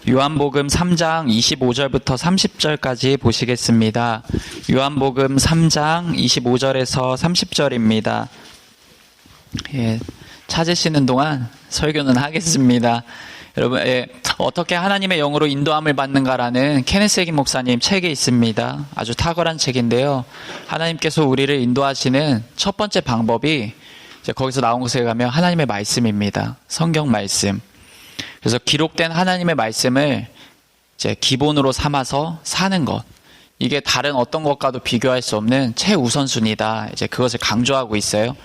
요한복음 3장 25절부터 30절까지 보시겠습니다. 요한복음 3장 25절에서 30절입니다. 찾으시는 동안 설교는 하겠습니다. 여러분, 어떻게 하나님의 영으로 인도함을 받는가라는 케네스 해긴 목사님 책이 있습니다. 아주 탁월한 책인데요. 하나님께서 우리를 인도하시는 첫 번째 방법이 이제 거기서 나온 곳에 가면 하나님의 말씀입니다. 성경 말씀. 그래서 기록된 하나님의 말씀을 이제 기본으로 삼아서 사는 것. 이게 다른 어떤 것과도 비교할 수 없는 최우선순위다. 이제 그것을 강조하고 있어요.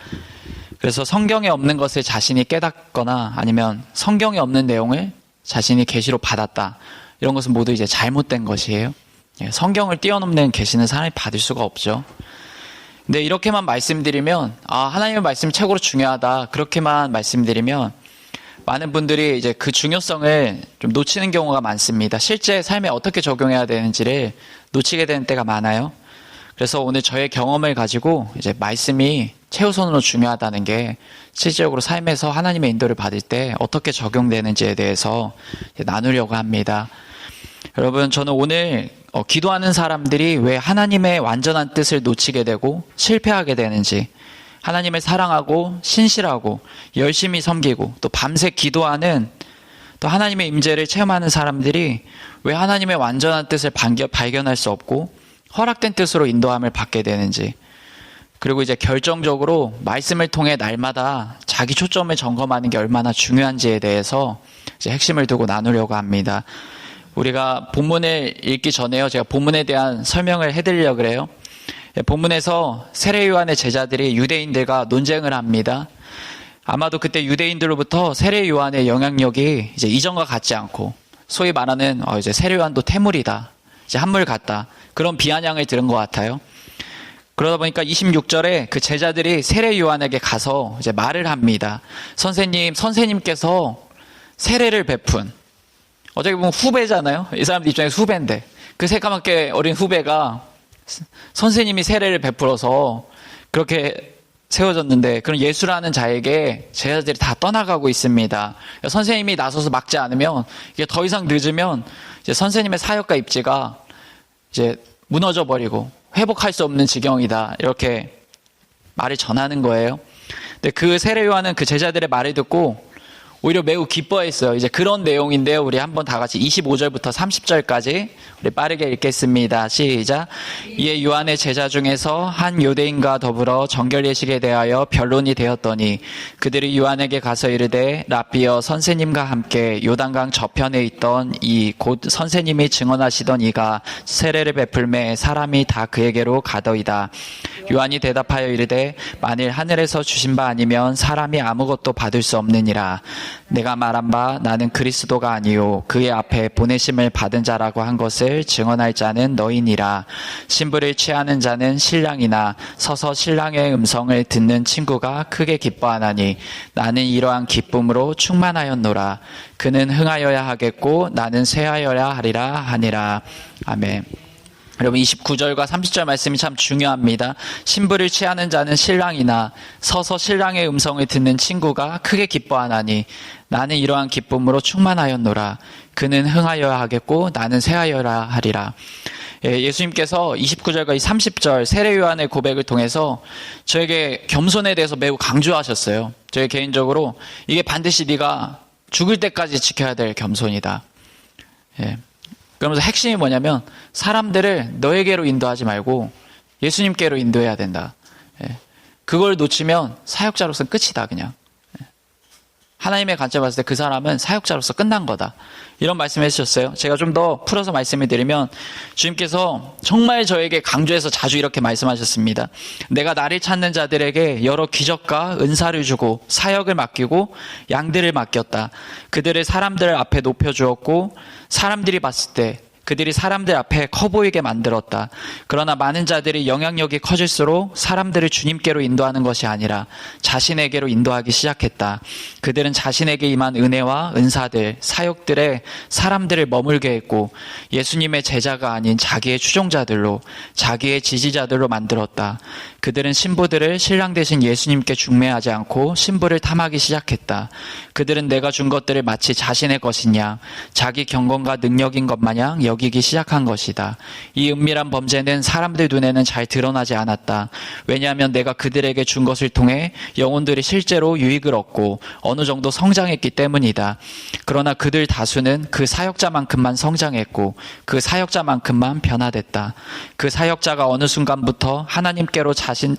그래서 성경에 없는 것을 자신이 깨닫거나 아니면 성경에 없는 내용을 자신이 계시로 받았다. 이런 것은 모두 이제 잘못된 것이에요. 성경을 뛰어넘는 계시는 사람이 받을 수가 없죠. 근데 이렇게만 말씀드리면, 하나님의 말씀이 최고로 중요하다. 그렇게만 말씀드리면 많은 분들이 이제 그 중요성을 좀 놓치는 경우가 많습니다. 실제 삶에 어떻게 적용해야 되는지를 놓치게 되는 때가 많아요. 그래서 오늘 저의 경험을 가지고 이제 말씀이 최우선으로 중요하다는 게 실질적으로 삶에서 하나님의 인도를 받을 때 어떻게 적용되는지에 대해서 나누려고 합니다. 여러분, 저는 오늘 기도하는 사람들이 왜 하나님의 완전한 뜻을 놓치게 되고 실패하게 되는지, 하나님을 사랑하고 신실하고 열심히 섬기고 또 밤새 기도하는 또 하나님의 임재를 체험하는 사람들이 왜 하나님의 완전한 뜻을 발견할 수 없고 허락된 뜻으로 인도함을 받게 되는지, 그리고 이제 결정적으로 말씀을 통해 날마다 자기 초점을 점검하는 게 얼마나 중요한지에 대해서 이제 핵심을 두고 나누려고 합니다. 우리가 본문을 읽기 전에요, 제가 본문에 대한 설명을 해드리려고 그래요. 본문에서 세례 요한의 제자들이 유대인들과 논쟁을 합니다. 아마도 그때 유대인들로부터 세례 요한의 영향력이 이제 이전과 같지 않고 소위 말하는 이제 세례 요한도 태물이다, 이제 한물 같다, 그런 비아냥을 들은 것 같아요. 그러다 보니까 26절에 그 제자들이 세례 요한에게 가서 이제 말을 합니다. 선생님께서 세례를 베푼, 어떻게 보면 후배잖아요. 이 사람들 입장에서 후배인데 그 새까맣게 어린 후배가 선생님이 세례를 베풀어서 그렇게 세워졌는데, 그런 예수라는 자에게 제자들이 다 떠나가고 있습니다. 선생님이 나서서 막지 않으면, 이게 더 이상 늦으면 이제 선생님의 사역과 입지가 이제 무너져 버리고 회복할 수 없는 지경이다, 이렇게 말을 전하는 거예요. 근데 그 세례 요한은 그 제자들의 말을 듣고 오히려 매우 기뻐했어요. 이제 그런 내용인데요. 우리 한번 다 같이 25절부터 30절까지 우리 빠르게 읽겠습니다. 시작. 이에 요한의 제자 중에서 한 유대인과 더불어 정결 예식에 대하여 변론이 되었더니 그들이 요한에게 가서 이르되 랍비여, 선생님과 함께 요단강 저편에 있던 이 곧 선생님이 증언하시던 이가 세례를 베풀매 사람이 다 그에게로 가더이다. 요한이 대답하여 이르되 만일 하늘에서 주신 바 아니면 사람이 아무것도 받을 수 없느니라. 내가 말한 바 나는 그리스도가 아니요 그의 앞에 보내심을 받은 자라고 한 것을 증언할 자는 너희니라. 신부를 취하는 자는 신랑이나 서서 신랑의 음성을 듣는 친구가 크게 기뻐하나니 나는 이러한 기쁨으로 충만하였노라. 그는 흥하여야 하겠고 나는 쇠하여야 하리라 하니라. 아멘. 여러분, 29절과 30절 말씀이 참 중요합니다. 신부를 취하는 자는 신랑이나 서서 신랑의 음성을 듣는 친구가 크게 기뻐하나니 나는 이러한 기쁨으로 충만하였노라. 그는 흥하여야 하겠고 나는 쇠하여야 하리라. 예수님께서 29절과 30절 세례 요한의 고백을 통해서 저에게 겸손에 대해서 매우 강조하셨어요. 저희 개인적으로 이게 반드시 네가 죽을 때까지 지켜야 될 겸손이다. 그러면서 핵심이 뭐냐면 사람들을 너에게로 인도하지 말고 예수님께로 인도해야 된다. 그걸 놓치면 사역자로서는 끝이다, 그냥. 하나님의 관점을 봤을 때 그 사람은 사역자로서 끝난 거다. 이런 말씀을 해주셨어요. 제가 좀 더 풀어서 말씀을 드리면 주님께서 정말 저에게 강조해서 자주 이렇게 말씀하셨습니다. 내가 나를 찾는 자들에게 여러 기적과 은사를 주고 사역을 맡기고 양들을 맡겼다. 그들을 사람들 앞에 높여주었고 사람들이 봤을 때 그들이 사람들 앞에 커 보이게 만들었다. 그러나 많은 자들이 영향력이 커질수록 사람들을 주님께로 인도하는 것이 아니라 자신에게로 인도하기 시작했다. 그들은 자신에게 임한 은혜와 은사들, 사역들에 사람들을 머물게 했고 예수님의 제자가 아닌 자기의 추종자들로, 자기의 지지자들로 만들었다. 그들은 신부들을 신랑 되신 예수님께 중매하지 않고 신부를 탐하기 시작했다. 그들은 내가 준 것들을 마치 자신의 것이냐, 자기 경건과 능력인 것 마냥 여기기 시작한 것이다. 이 은밀한 범죄는 사람들 눈에는 잘 드러나지 않았다. 왜냐하면 내가 그들에게 준 것을 통해 영혼들이 실제로 유익을 얻고 어느 정도 성장했기 때문이다. 그러나 그들 다수는 그 사역자만큼만 성장했고 그 사역자만큼만 변화됐다. 그 사역자가 어느 순간부터 하나님께로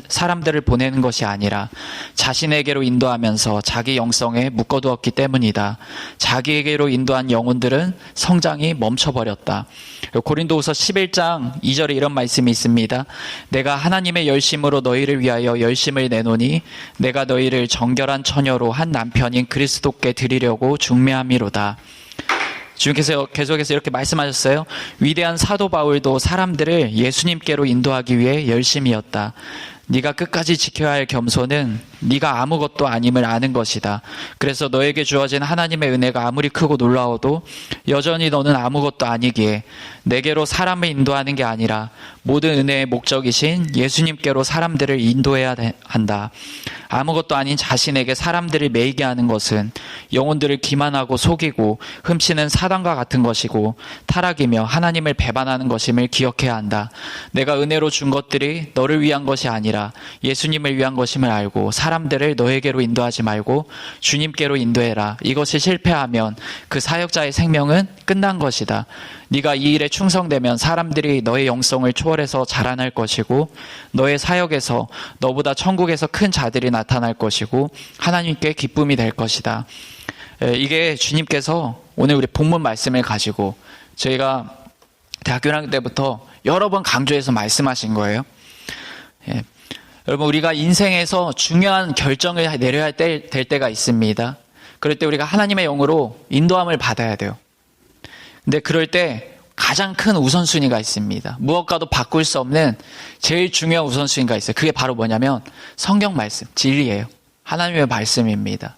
사람들을 보내는 것이 아니라 자신에게로 인도하면서 자기 영성에 묶어두었기 때문이다. 자기에게로 인도한 영혼들은 성장이 멈춰버렸다. 고린도후서 11장 2절에 이런 말씀이 있습니다. 내가 하나님의 열심으로 너희를 위하여 열심을 내노니 내가 너희를 정결한 처녀로 한 남편인 그리스도께 드리려고 중매함이로다. 주님께서 계속해서 이렇게 말씀하셨어요. 위대한 사도 바울도 사람들을 예수님께로 인도하기 위해 열심이었다. 네가 끝까지 지켜야 할 겸손은 네가 아무것도 아님을 아는 것이다. 그래서 너에게 주어진 하나님의 은혜가 아무리 크고 놀라워도 여전히 너는 아무것도 아니기에 내게로 사람을 인도하는 게 아니라 모든 은혜의 목적이신 예수님께로 사람들을 인도해야 한다. 아무것도 아닌 자신에게 사람들을 매이게 하는 것은 영혼들을 기만하고 속이고 흠씨는 사단과 같은 것이고 타락이며 하나님을 배반하는 것임을 기억해야 한다. 내가 은혜로 준 것들이 너를 위한 것이 아니라 예수님을 위한 것임을 알고 사람들을 너에게로 인도하지 말고 주님께로 인도해라. 이것이 실패하면 그 사역자의 생명은 끝난 것이다. 네가 이 일에 충성되면 사람들이 너의 영성을 초월해서 자라날 것이고 너의 사역에서 너보다 천국에서 큰 자들이 나타날 것이고 하나님께 기쁨이 될 것이다. 이게 주님께서 오늘 우리 본문 말씀을 가지고 저희가 대학교 1학년 때부터 여러 번 강조해서 말씀하신 거예요. 여러분, 우리가 인생에서 중요한 결정을 내려야 될 때가 있습니다. 그럴 때 우리가 하나님의 영으로 인도함을 받아야 돼요. 근데 그럴 때 가장 큰 우선순위가 있습니다. 무엇과도 바꿀 수 없는 제일 중요한 우선순위가 있어요. 그게 바로 뭐냐면 성경 말씀, 진리예요. 하나님의 말씀입니다.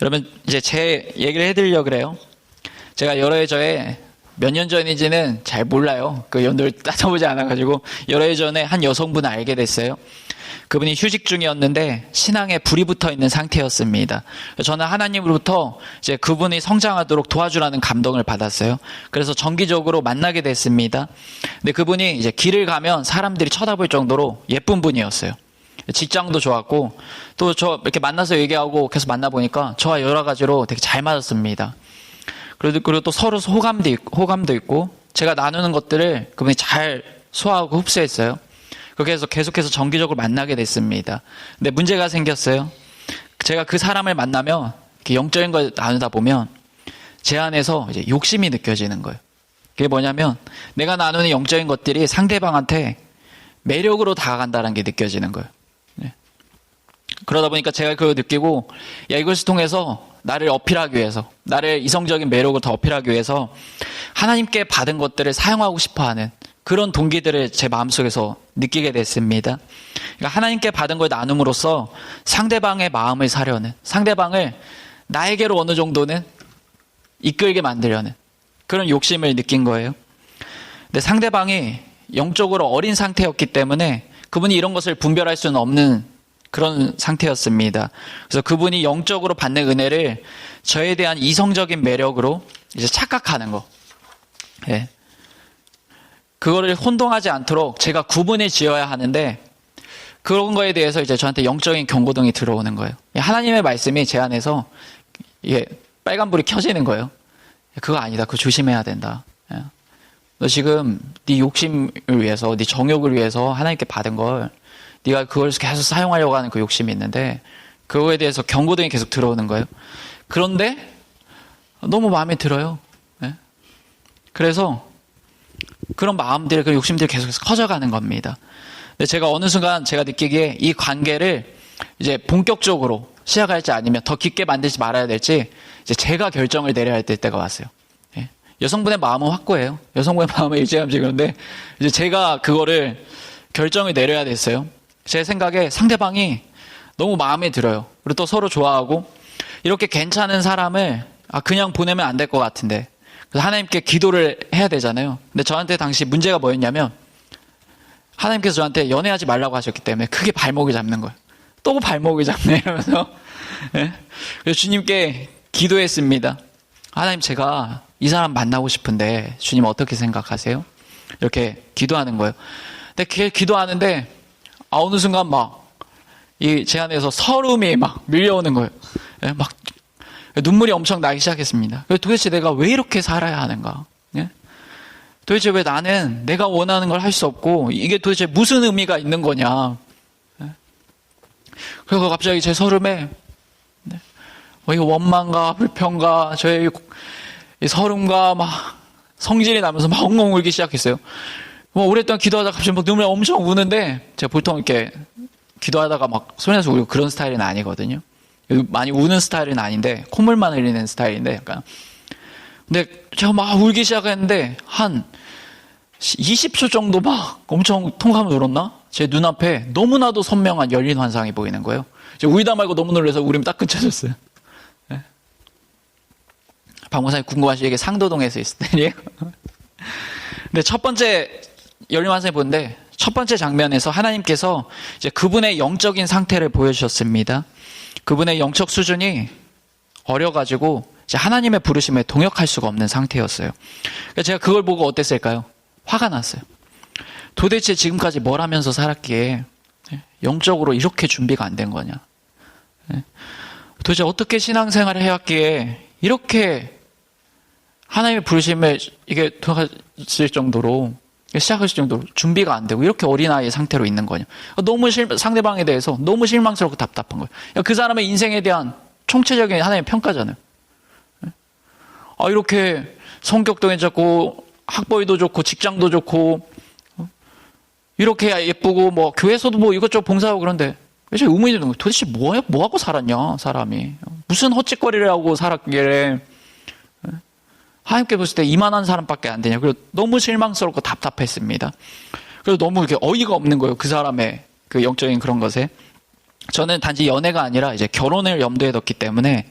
여러분, 이제 제 얘기를 해드리려고 그래요. 제가 여러 해저에 몇 년 전인지는 잘 몰라요. 그 연도를 따져보지 않아가지고 여러 해 전에 한 여성분을 알게 됐어요. 그분이 휴직 중이었는데 신앙에 불이 붙어 있는 상태였습니다. 저는 하나님으로부터 이제 그분이 성장하도록 도와주라는 감동을 받았어요. 그래서 정기적으로 만나게 됐습니다. 근데 그분이 이제 길을 가면 사람들이 쳐다볼 정도로 예쁜 분이었어요. 직장도 좋았고 또 저 이렇게 만나서 얘기하고 계속 만나보니까 저와 여러 가지로 되게 잘 맞았습니다. 그리고 또 서로 호감도 있고 제가 나누는 것들을 그분이 잘 소화하고 흡수했어요. 그렇게 해서 계속해서 정기적으로 만나게 됐습니다. 근데 문제가 생겼어요. 제가 그 사람을 만나면 이렇게 영적인 걸 나누다 보면 제 안에서 이제 욕심이 느껴지는 거예요. 그게 뭐냐면 내가 나누는 영적인 것들이 상대방한테 매력으로 다가간다는 게 느껴지는 거예요. 그러다 보니까 제가 그걸 느끼고 이것을 통해서 나를 어필하기 위해서, 나를 이성적인 매력을 더 어필하기 위해서 하나님께 받은 것들을 사용하고 싶어하는 그런 동기들을 제 마음속에서 느끼게 됐습니다. 그러니까 하나님께 받은 걸 나눔으로써 상대방의 마음을 사려는, 상대방을 나에게로 어느 정도는 이끌게 만들려는 그런 욕심을 느낀 거예요. 근데 상대방이 영적으로 어린 상태였기 때문에 그분이 이런 것을 분별할 수는 없는 그런 상태였습니다. 그래서 그분이 영적으로 받는 은혜를 저에 대한 이성적인 매력으로 이제 착각하는 거. 예. 그거를 혼동하지 않도록 제가 구분을 지어야 하는데 그런 거에 대해서 이제 저한테 영적인 경고등이 들어오는 거예요. 하나님의 말씀이 제 안에서 이게 빨간불이 켜지는 거예요. 그거 아니다. 그거 조심해야 된다. 예. 너 지금 네 욕심을 위해서, 네 정욕을 위해서 하나님께 받은 걸 네가 그걸 계속 사용하려고 하는 그 욕심이 있는데 그거에 대해서 경고등이 계속 들어오는 거예요. 그런데 너무 마음에 들어요. 네? 그래서 그런 마음들, 그 욕심들이 계속해서 커져가는 겁니다. 근데 제가 어느 순간 제가 느끼기에 이 관계를 이제 본격적으로 시작할지 아니면 더 깊게 만들지 말아야 될지 이제 제가 결정을 내려야 될 때가 왔어요. 네? 여성분의 마음은 확고해요. 여성분의 마음은 일제감치. 그런데 이제 제가 그거를 결정을 내려야 됐어요. 제 생각에 상대방이 너무 마음에 들어요. 그리고 또 서로 좋아하고 이렇게 괜찮은 사람을 그냥 보내면 안 될 것 같은데, 그래서 하나님께 기도를 해야 되잖아요. 근데 저한테 당시 문제가 뭐였냐면 하나님께서 저한테 연애하지 말라고 하셨기 때문에 크게 발목을 잡는 거예요. 또 발목을 잡네 이러면서. 네? 그래서 주님께 기도했습니다. 하나님, 제가 이 사람 만나고 싶은데 주님 어떻게 생각하세요? 이렇게 기도하는 거예요. 근데 기도하는데 어느 순간 제 안에서 서름이 막 밀려오는 거예요. 네? 막 눈물이 엄청 나기 시작했습니다. 도대체 내가 왜 이렇게 살아야 하는가? 네? 도대체 왜 나는 내가 원하는 걸 할 수 없고 이게 도대체 무슨 의미가 있는 거냐? 네? 그리고 갑자기 제 서름에 이 원망과 불평과 저의 이 서름과 성질이 나면서 막 엉엉 울기 시작했어요. 오랫동안 기도하다가 갑자기 눈물이 엄청 우는데, 제가 보통 이렇게 기도하다가 소리 내서 울고 그런 스타일은 아니거든요. 많이 우는 스타일은 아닌데, 콧물만 흘리는 스타일인데, 약간. 근데 제가 울기 시작했는데, 한 20초 정도 엄청 통감을 울었나? 제 눈앞에 너무나도 선명한 열린 환상이 보이는 거예요. 제가 울다 말고 너무 놀라서 울음이 딱 끊쳐졌어요. 네. 박 목사님 궁금하시죠? 이게 상도동에서 있을 때예요. 근데 첫 번째 열린 환상이 보는데, 첫 번째 장면에서 하나님께서 이제 그분의 영적인 상태를 보여주셨습니다. 그분의 영적 수준이 어려가지고 이제 하나님의 부르심에 동역할 수가 없는 상태였어요. 그러니까 제가 그걸 보고 어땠을까요? 화가 났어요. 도대체 지금까지 뭘 하면서 살았기에 영적으로 이렇게 준비가 안 된 거냐? 도대체 어떻게 신앙생활을 해왔기에 이렇게 하나님의 부르심에 이게 들어갔을 정도로, 시작하실 정도로 준비가 안 되고 이렇게 어린아이의 상태로 있는 거냐? 너무 상대방에 대해서 너무 실망스럽고 답답한 거예요. 그 사람의 인생에 대한 총체적인 하나님의 평가잖아요. 이렇게 성격도 괜찮고 학벌도 좋고 직장도 좋고 이렇게 예쁘고 교회에서도 이것저것 봉사하고 그런데 왜 의문이 드는 거예요. 도대체 뭐하고 살았냐 사람이. 무슨 헛짓거리를 하고 살았길래 하나님께 봤을 때 이만한 사람밖에 안 되냐. 그리고 너무 실망스럽고 답답했습니다. 그리고 너무 이렇게 어이가 없는 거예요. 그 사람의 그 영적인 그런 것에. 저는 단지 연애가 아니라 이제 결혼을 염두에 뒀기 때문에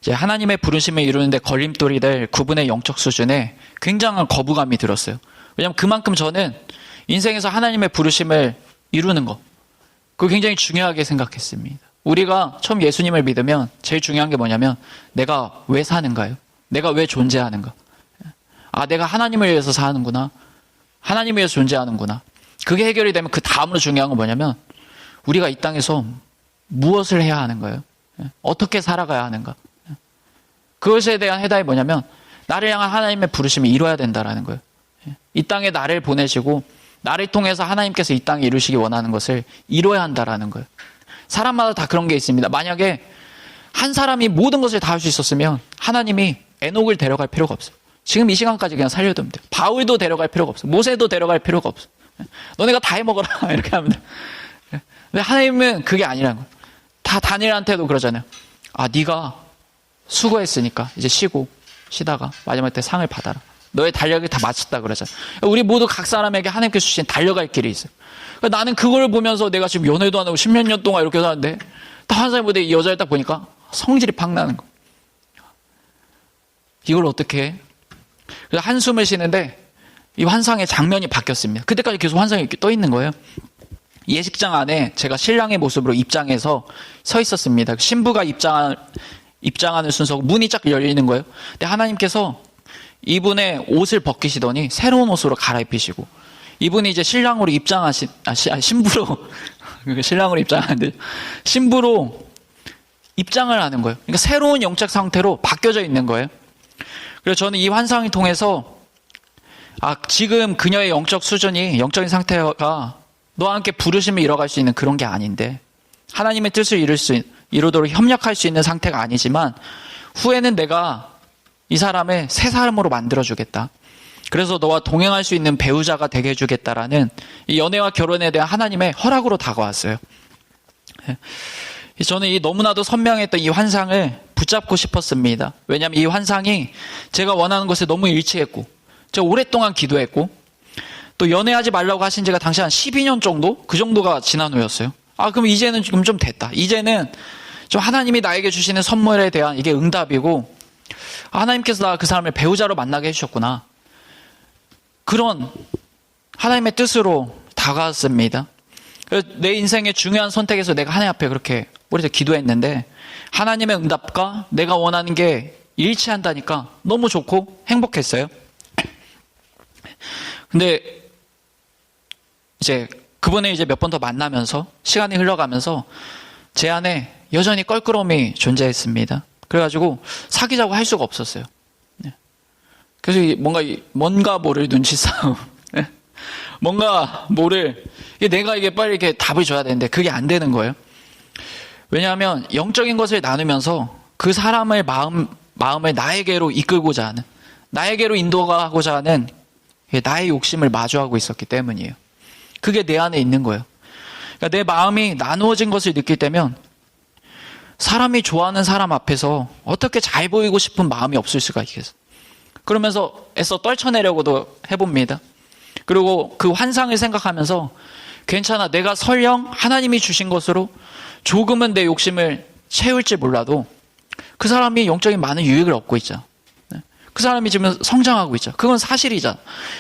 이제 하나님의 부르심을 이루는데 걸림돌이 될 그분의 영적 수준에 굉장한 거부감이 들었어요. 왜냐하면 그만큼 저는 인생에서 하나님의 부르심을 이루는 거, 그거 굉장히 중요하게 생각했습니다. 우리가 처음 예수님을 믿으면 제일 중요한 게 뭐냐면 내가 왜 사는가요? 내가 왜 존재하는가? 내가 하나님을 위해서 사는구나. 하나님을 위해서 존재하는구나. 그게 해결이 되면 그 다음으로 중요한 건 뭐냐면 우리가 이 땅에서 무엇을 해야 하는가요? 어떻게 살아가야 하는가? 그것에 대한 해답이 뭐냐면 나를 향한 하나님의 부르심을 이뤄야 된다라는 거예요. 이 땅에 나를 보내시고 나를 통해서 하나님께서 이 땅에 이루시기 원하는 것을 이뤄야 한다라는 거예요. 사람마다 다 그런 게 있습니다. 만약에 한 사람이 모든 것을 다 할 수 있었으면 하나님이 에녹을 데려갈 필요가 없어요. 지금 이 시간까지 그냥 살려두면 돼요. 바울도 데려갈 필요가 없어요. 모세도 데려갈 필요가 없어요. 너네가 다 해먹어라 이렇게 하면 돼요. 근데 하나님은 그게 아니라는 거예요. 다 다니엘한테도 그러잖아요. 네가 수고했으니까 이제 쉬다가 마지막 때 상을 받아라. 너의 달력이 다 마쳤다 그러잖아요. 우리 모두 각 사람에게 하나님께서 주신 달려갈 길이 있어요. 그러니까 나는 그걸 보면서 내가 지금 연애도 안 하고 10몇 년 동안 이렇게 사는데 딱 한 사람이 무대에 이 여자를 딱 보니까 성질이 팍 나는 거예요. 이걸 어떻게 해? 그래서 한숨을 쉬는데 이 환상의 장면이 바뀌었습니다. 그때까지 계속 환상이 이렇게 떠 있는 거예요. 예식장 안에 제가 신랑의 모습으로 입장해서 서 있었습니다. 신부가 입장하는 순서고 문이 쫙 열리는 거예요. 근데 하나님께서 이분의 옷을 벗기시더니 새로운 옷으로 갈아입히시고 이분이 이제 신랑으로 신부로 신랑으로 입장하는데 신부로 입장을 하는 거예요. 그러니까 새로운 영적 상태로 바뀌어져 있는 거예요. 그래서 저는 이 환상을 통해서 지금 그녀의 영적 수준이, 영적인 상태가 너와 함께 부르심을 이뤄갈 수 있는 그런 게 아닌데 하나님의 뜻을 이루도록 협력할 수 있는 상태가 아니지만 후에는 내가 이 사람을 새 사람으로 만들어주겠다. 그래서 너와 동행할 수 있는 배우자가 되게 해주겠다라는 이 연애와 결혼에 대한 하나님의 허락으로 다가왔어요. 저는 이 너무나도 선명했던 이 환상을 붙잡고 싶었습니다. 왜냐하면 이 환상이 제가 원하는 것에 너무 일치했고, 제가 오랫동안 기도했고, 또 연애하지 말라고 하신 지가 당시 한 12년 정도? 그 정도가 지난 후였어요. 그럼 이제는 지금 좀 됐다. 이제는 좀 하나님이 나에게 주시는 선물에 대한 이게 응답이고, 하나님께서 나 그 사람을 배우자로 만나게 해주셨구나. 그런 하나님의 뜻으로 다가왔습니다. 그래서 내 인생의 중요한 선택에서 내가 하나님 앞에 그렇게 오래전 기도했는데, 하나님의 응답과 내가 원하는 게 일치한다니까 너무 좋고 행복했어요. 근데 이제 그분을 이제 몇 번 더 만나면서 시간이 흘러가면서 제 안에 여전히 껄끄러움이 존재했습니다. 그래가지고 사귀자고 할 수가 없었어요. 그래서 뭔가 모를 눈치 싸움, 뭔가 모를 내가 이게 빨리 이렇게 답을 줘야 되는데 그게 안 되는 거예요. 왜냐하면 영적인 것을 나누면서 그 사람의 마음을 나에게로 이끌고자 하는, 나에게로 인도하고자 하는 나의 욕심을 마주하고 있었기 때문이에요. 그게 내 안에 있는 거예요. 그러니까 내 마음이 나누어진 것을 느낄 때면 사람이 좋아하는 사람 앞에서 어떻게 잘 보이고 싶은 마음이 없을 수가 있겠어요. 그러면서 애써 떨쳐내려고도 해봅니다. 그리고 그 환상을 생각하면서 괜찮아, 내가 설령 하나님이 주신 것으로 조금은 내 욕심을 채울지 몰라도 그 사람이 영적인 많은 유익을 얻고 있잖아. 그 사람이 지금 성장하고 있죠. 그건 사실이잖아.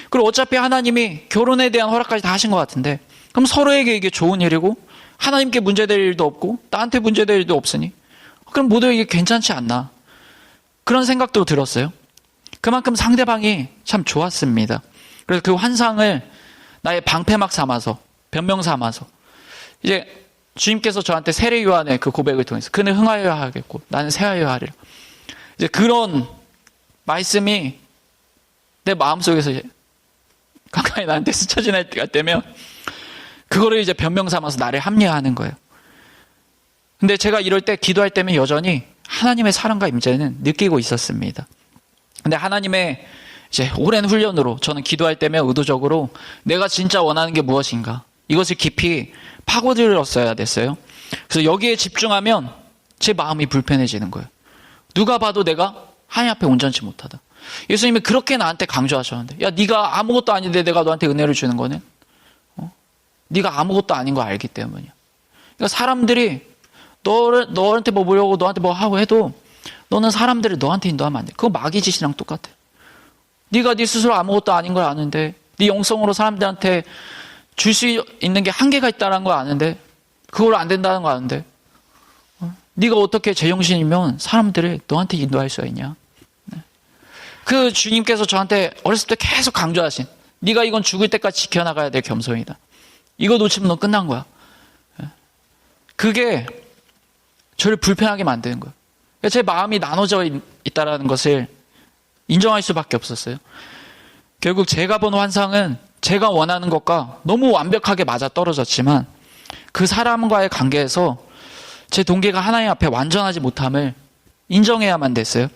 그리고 어차피 하나님이 결혼에 대한 허락까지 다 하신 것 같은데, 그럼 서로에게 이게 좋은 일이고 하나님께 문제될 일도 없고 나한테 문제될 일도 없으니 그럼 모두 이게 괜찮지 않나, 그런 생각도 들었어요. 그만큼 상대방이 참 좋았습니다. 그래서 그 환상을 나의 방패막 삼아서, 변명 삼아서, 이제 주님께서 저한테 세례 요한의 그 고백을 통해서 그는 흥하여야 하겠고 나는 새하여야 하리라, 이제 그런 말씀이 내 마음속에서 이제 가까이 나한테 스쳐 지날 때가 되면 그거를 이제 변명 삼아서 나를 합리화하는 거예요. 근데 제가 이럴 때, 기도할 때면 여전히 하나님의 사랑과 임재는 느끼고 있었습니다. 근데 하나님의 이제 오랜 훈련으로 저는 기도할 때면 의도적으로 내가 진짜 원하는 게 무엇인가, 이것을 깊이 파고들었어야 됐어요. 그래서 여기에 집중하면 제 마음이 불편해지는 거예요. 누가 봐도 내가 하나님 앞에 온전치 못하다. 예수님이 그렇게 나한테 강조하셨는데, 야, 네가 아무것도 아닌데 내가 너한테 은혜를 주는 거는 네가 아무것도 아닌 거 알기 때문이야. 그러니까 사람들이 너한테 뭐 보려고 너한테 뭐 하고 해도 너는 사람들을 너한테 인도하면 안 돼. 그거 마귀 짓이랑 똑같아. 네가 네 스스로 아무것도 아닌 걸 아는데, 네 영성으로 사람들한테 줄 수 있는 게 한계가 있다는 걸 아는데, 그걸 안 된다는 걸 아는데, 네가 어떻게 제정신이면 사람들을 너한테 인도할 수가 있냐. 그 주님께서 저한테 어렸을 때 계속 강조하신, 네가 이건 죽을 때까지 지켜나가야 될 겸손이다. 이거 놓치면 너 끝난 거야. 그게 저를 불편하게 만드는 거예요. 제 마음이 나눠져 있다는 것을 인정할 수밖에 없었어요. 결국 제가 본 환상은 제가 원하는 것과 너무 완벽하게 맞아 떨어졌지만 그 사람과의 관계에서 제 동기가 하나님 앞에 완전하지 못함을 인정해야만 됐어요.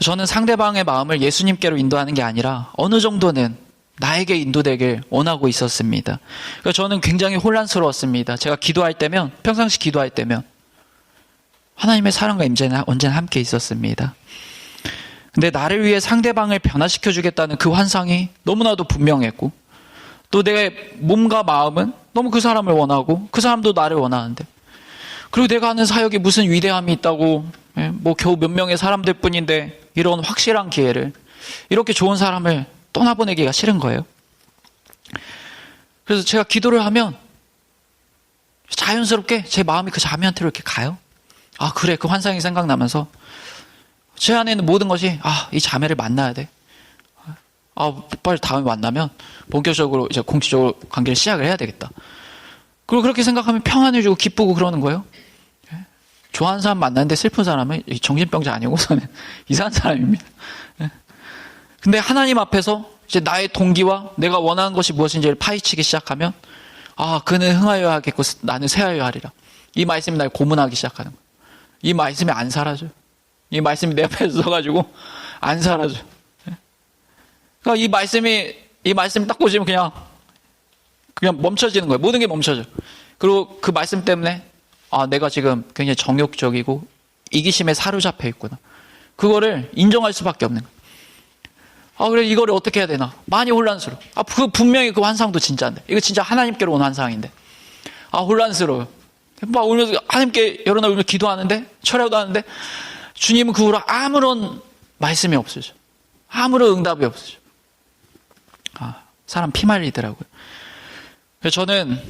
저는 상대방의 마음을 예수님께로 인도하는 게 아니라 어느 정도는 나에게 인도되길 원하고 있었습니다. 그래서 저는 굉장히 혼란스러웠습니다. 제가 기도할 때면, 평상시 기도할 때면 하나님의 사랑과 임재는 언제나 함께 있었습니다. 근데 나를 위해 상대방을 변화시켜 주겠다는 그 환상이 너무나도 분명했고, 또 내 몸과 마음은 너무 그 사람을 원하고 그 사람도 나를 원하는데, 그리고 내가 하는 사역이 무슨 위대함이 있다고, 뭐 겨우 몇 명의 사람들 뿐인데 이런 확실한 기회를, 이렇게 좋은 사람을 떠나보내기가 싫은 거예요. 그래서 제가 기도를 하면 자연스럽게 제 마음이 그 자매한테로 이렇게 가요. 아, 그래, 그 환상이 생각나면서 제 안에 있는 모든 것이, 이 자매를 만나야 돼. 빨리 다음에 만나면 본격적으로 이제 공식적으로 관계를 시작을 해야 되겠다. 그리고 그렇게 생각하면 평안을 주고 기쁘고 그러는 거예요. 좋아하는 사람 만나는데 슬픈 사람은 정신병자 아니고서는 이상한 사람입니다. 근데 하나님 앞에서 이제 나의 동기와 내가 원하는 것이 무엇인지를 파헤치기 시작하면, 그는 흥하여야 하겠고 나는 새하여야 하리라. 이 말씀이 날 고문하기 시작하는 거예요. 이 말씀이 안 사라져요. 이 말씀이 내 앞에서 서가지고 안 사라져요. 그러니까 이 말씀이 딱 보시면 그냥 멈춰지는 거예요. 모든 게 멈춰져요. 그리고 그 말씀 때문에 아, 내가 지금 굉장히 정욕적이고 이기심에 사로잡혀 있구나. 그거를 인정할 수밖에 없는 거예요. 아, 그래, 이거를 어떻게 해야 되나? 많이 혼란스러워. 아, 분명히 그 환상도 진짜인데. 이거 진짜 하나님께로 온 환상인데. 아, 혼란스러워요. 막 울면서 하나님께 여러 날 울면서 기도하는데, 철야도 하는데, 주님은 그 후로 아무런 말씀이 없으셔. 아무런 응답이 없으셔. 아, 사람 피말리더라고요. 그래서 저는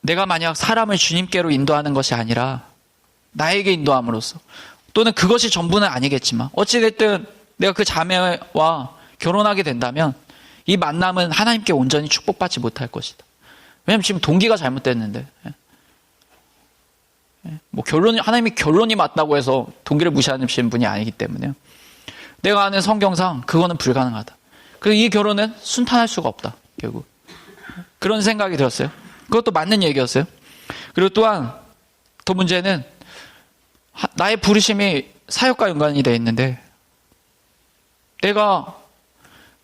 내가 만약 사람을 주님께로 인도하는 것이 아니라 나에게 인도함으로써, 또는 그것이 전부는 아니겠지만 어찌됐든 내가 그 자매와 결혼하게 된다면 이 만남은 하나님께 온전히 축복받지 못할 것이다. 왜냐하면 지금 동기가 잘못됐는데, 뭐 하나님이 결론이 맞다고 해서 동기를 무시하시는 분이 아니기 때문에요. 내가 아는 성경상 그거는 불가능하다. 그래서 이 결혼은 순탄할 수가 없다. 결국 그런 생각이 들었어요. 그것도 맞는 얘기였어요. 그리고 또한 더 문제는 나의 부르심이 사역과 연관이 되어 있는데, 내가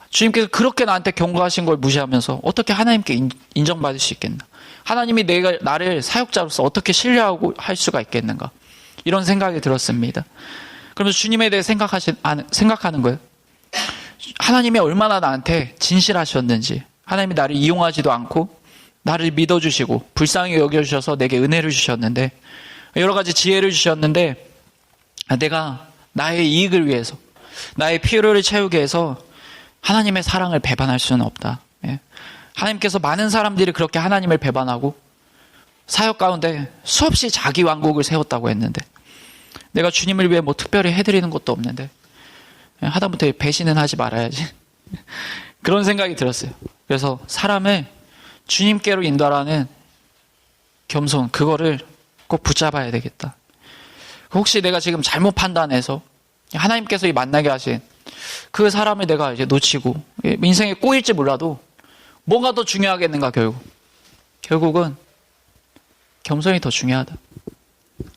주님께서 그렇게 나한테 경고하신 걸 무시하면서 어떻게 하나님께 인정받을 수 있겠나? 하나님이 나를 사역자로서 어떻게 신뢰하고 할 수가 있겠는가? 이런 생각이 들었습니다. 그러면서 주님에 대해 생각하는 거예요. 하나님이 얼마나 나한테 진실하셨는지, 하나님이 나를 이용하지도 않고 나를 믿어주시고 불쌍히 여겨주셔서 내게 은혜를 주셨는데, 여러 가지 지혜를 주셨는데, 내가 나의 이익을 위해서, 나의 필요를 채우기 위해서 하나님의 사랑을 배반할 수는 없다. 하나님께서 많은 사람들이 그렇게 하나님을 배반하고 사역 가운데 수없이 자기 왕국을 세웠다고 했는데, 내가 주님을 위해 뭐 특별히 해드리는 것도 없는데 하다못해 배신은 하지 말아야지. 그런 생각이 들었어요. 그래서 사람을 주님께로 인도하라는 겸손, 그거를 꼭 붙잡아야 되겠다. 혹시 내가 지금 잘못 판단해서 하나님께서 이 만나게 하신 그 사람을 내가 이제 놓치고 인생에 꼬일지 몰라도 뭐가 더 중요하겠는가? 결국은 겸손이 더 중요하다.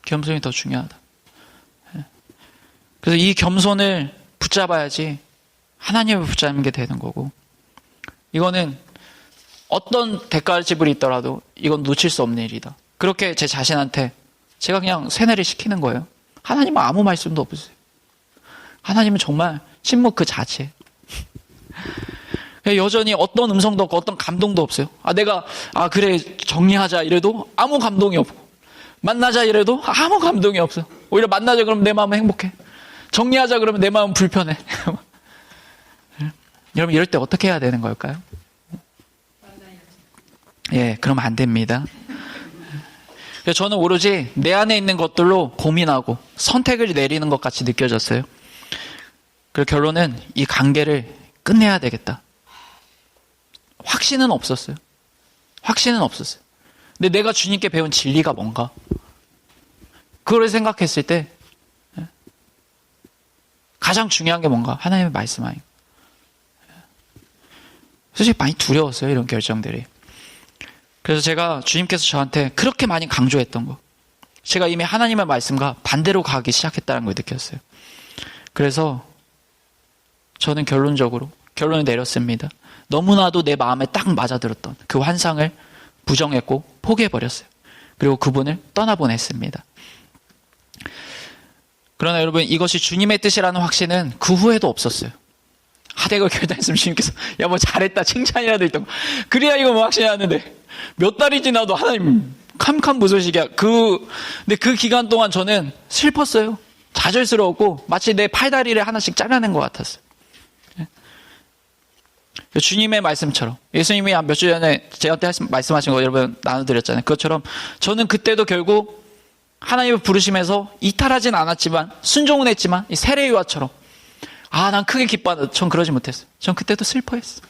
겸손이 더 중요하다. 그래서 이 겸손을 붙잡아야지 하나님을 붙잡는 게 되는 거고, 이거는 어떤 대가를 지불이 있더라도 이건 놓칠 수 없는 일이다. 그렇게 제 자신한테 제가 그냥 세뇌를 시키는 거예요. 하나님은 아무 말씀도 없으세요. 하나님은 정말 침묵 그 자체. 여전히 어떤 음성도 없고 어떤 감동도 없어요. 내가 그래 정리하자 이래도 아무 감동이 없고, 만나자 이래도 아무 감동이 없어. 오히려 만나자 그러면 내 마음은 행복해. 정리하자 그러면 내 마음은 불편해. 여러분, 이럴 때 어떻게 해야 되는 걸까요? 그러면 안 됩니다. 그래서 저는 오로지 내 안에 있는 것들로 고민하고 선택을 내리는 것 같이 느껴졌어요. 그리고 결론은 이 관계를 끝내야 되겠다. 확신은 없었어요. 근데 내가 주님께 배운 진리가 뭔가? 그걸 생각했을 때 가장 중요한 게 뭔가? 하나님의 말씀 아니에요. 솔직히 많이 두려웠어요, 이런 결정들이. 그래서 제가 주님께서 저한테 그렇게 많이 강조했던 거, 제가 이미 하나님의 말씀과 반대로 가기 시작했다는 걸 느꼈어요. 그래서 저는 결론을 내렸습니다. 너무나도 내 마음에 딱 맞아들었던 그 환상을 부정했고 포기해버렸어요. 그리고 그분을 떠나보냈습니다. 그러나 여러분, 이것이 주님의 뜻이라는 확신은 그 후에도 없었어요. 내가 결단했으면 주님께서 야 뭐 잘했다 칭찬이라도 있던 거, 그래야 이거 뭐 확신이었는데 몇 달이 지나도 하나님 캄캄무소식이야. 근데 그 기간 동안 저는 슬펐어요. 좌절스러웠고 마치 내 팔다리를 하나씩 잘라낸 것 같았어요. 주님의 말씀처럼, 예수님이 몇 주 전에 저한테 말씀하신 거 여러분 나눠드렸잖아요. 그것처럼 저는 그때도 결국 하나님을 부르심에서 이탈하진 않았지만, 순종은 했지만 이 세례요한처럼 난 크게 기뻐하는데 전 그러지 못했어요. 전 그때도 슬퍼했어요.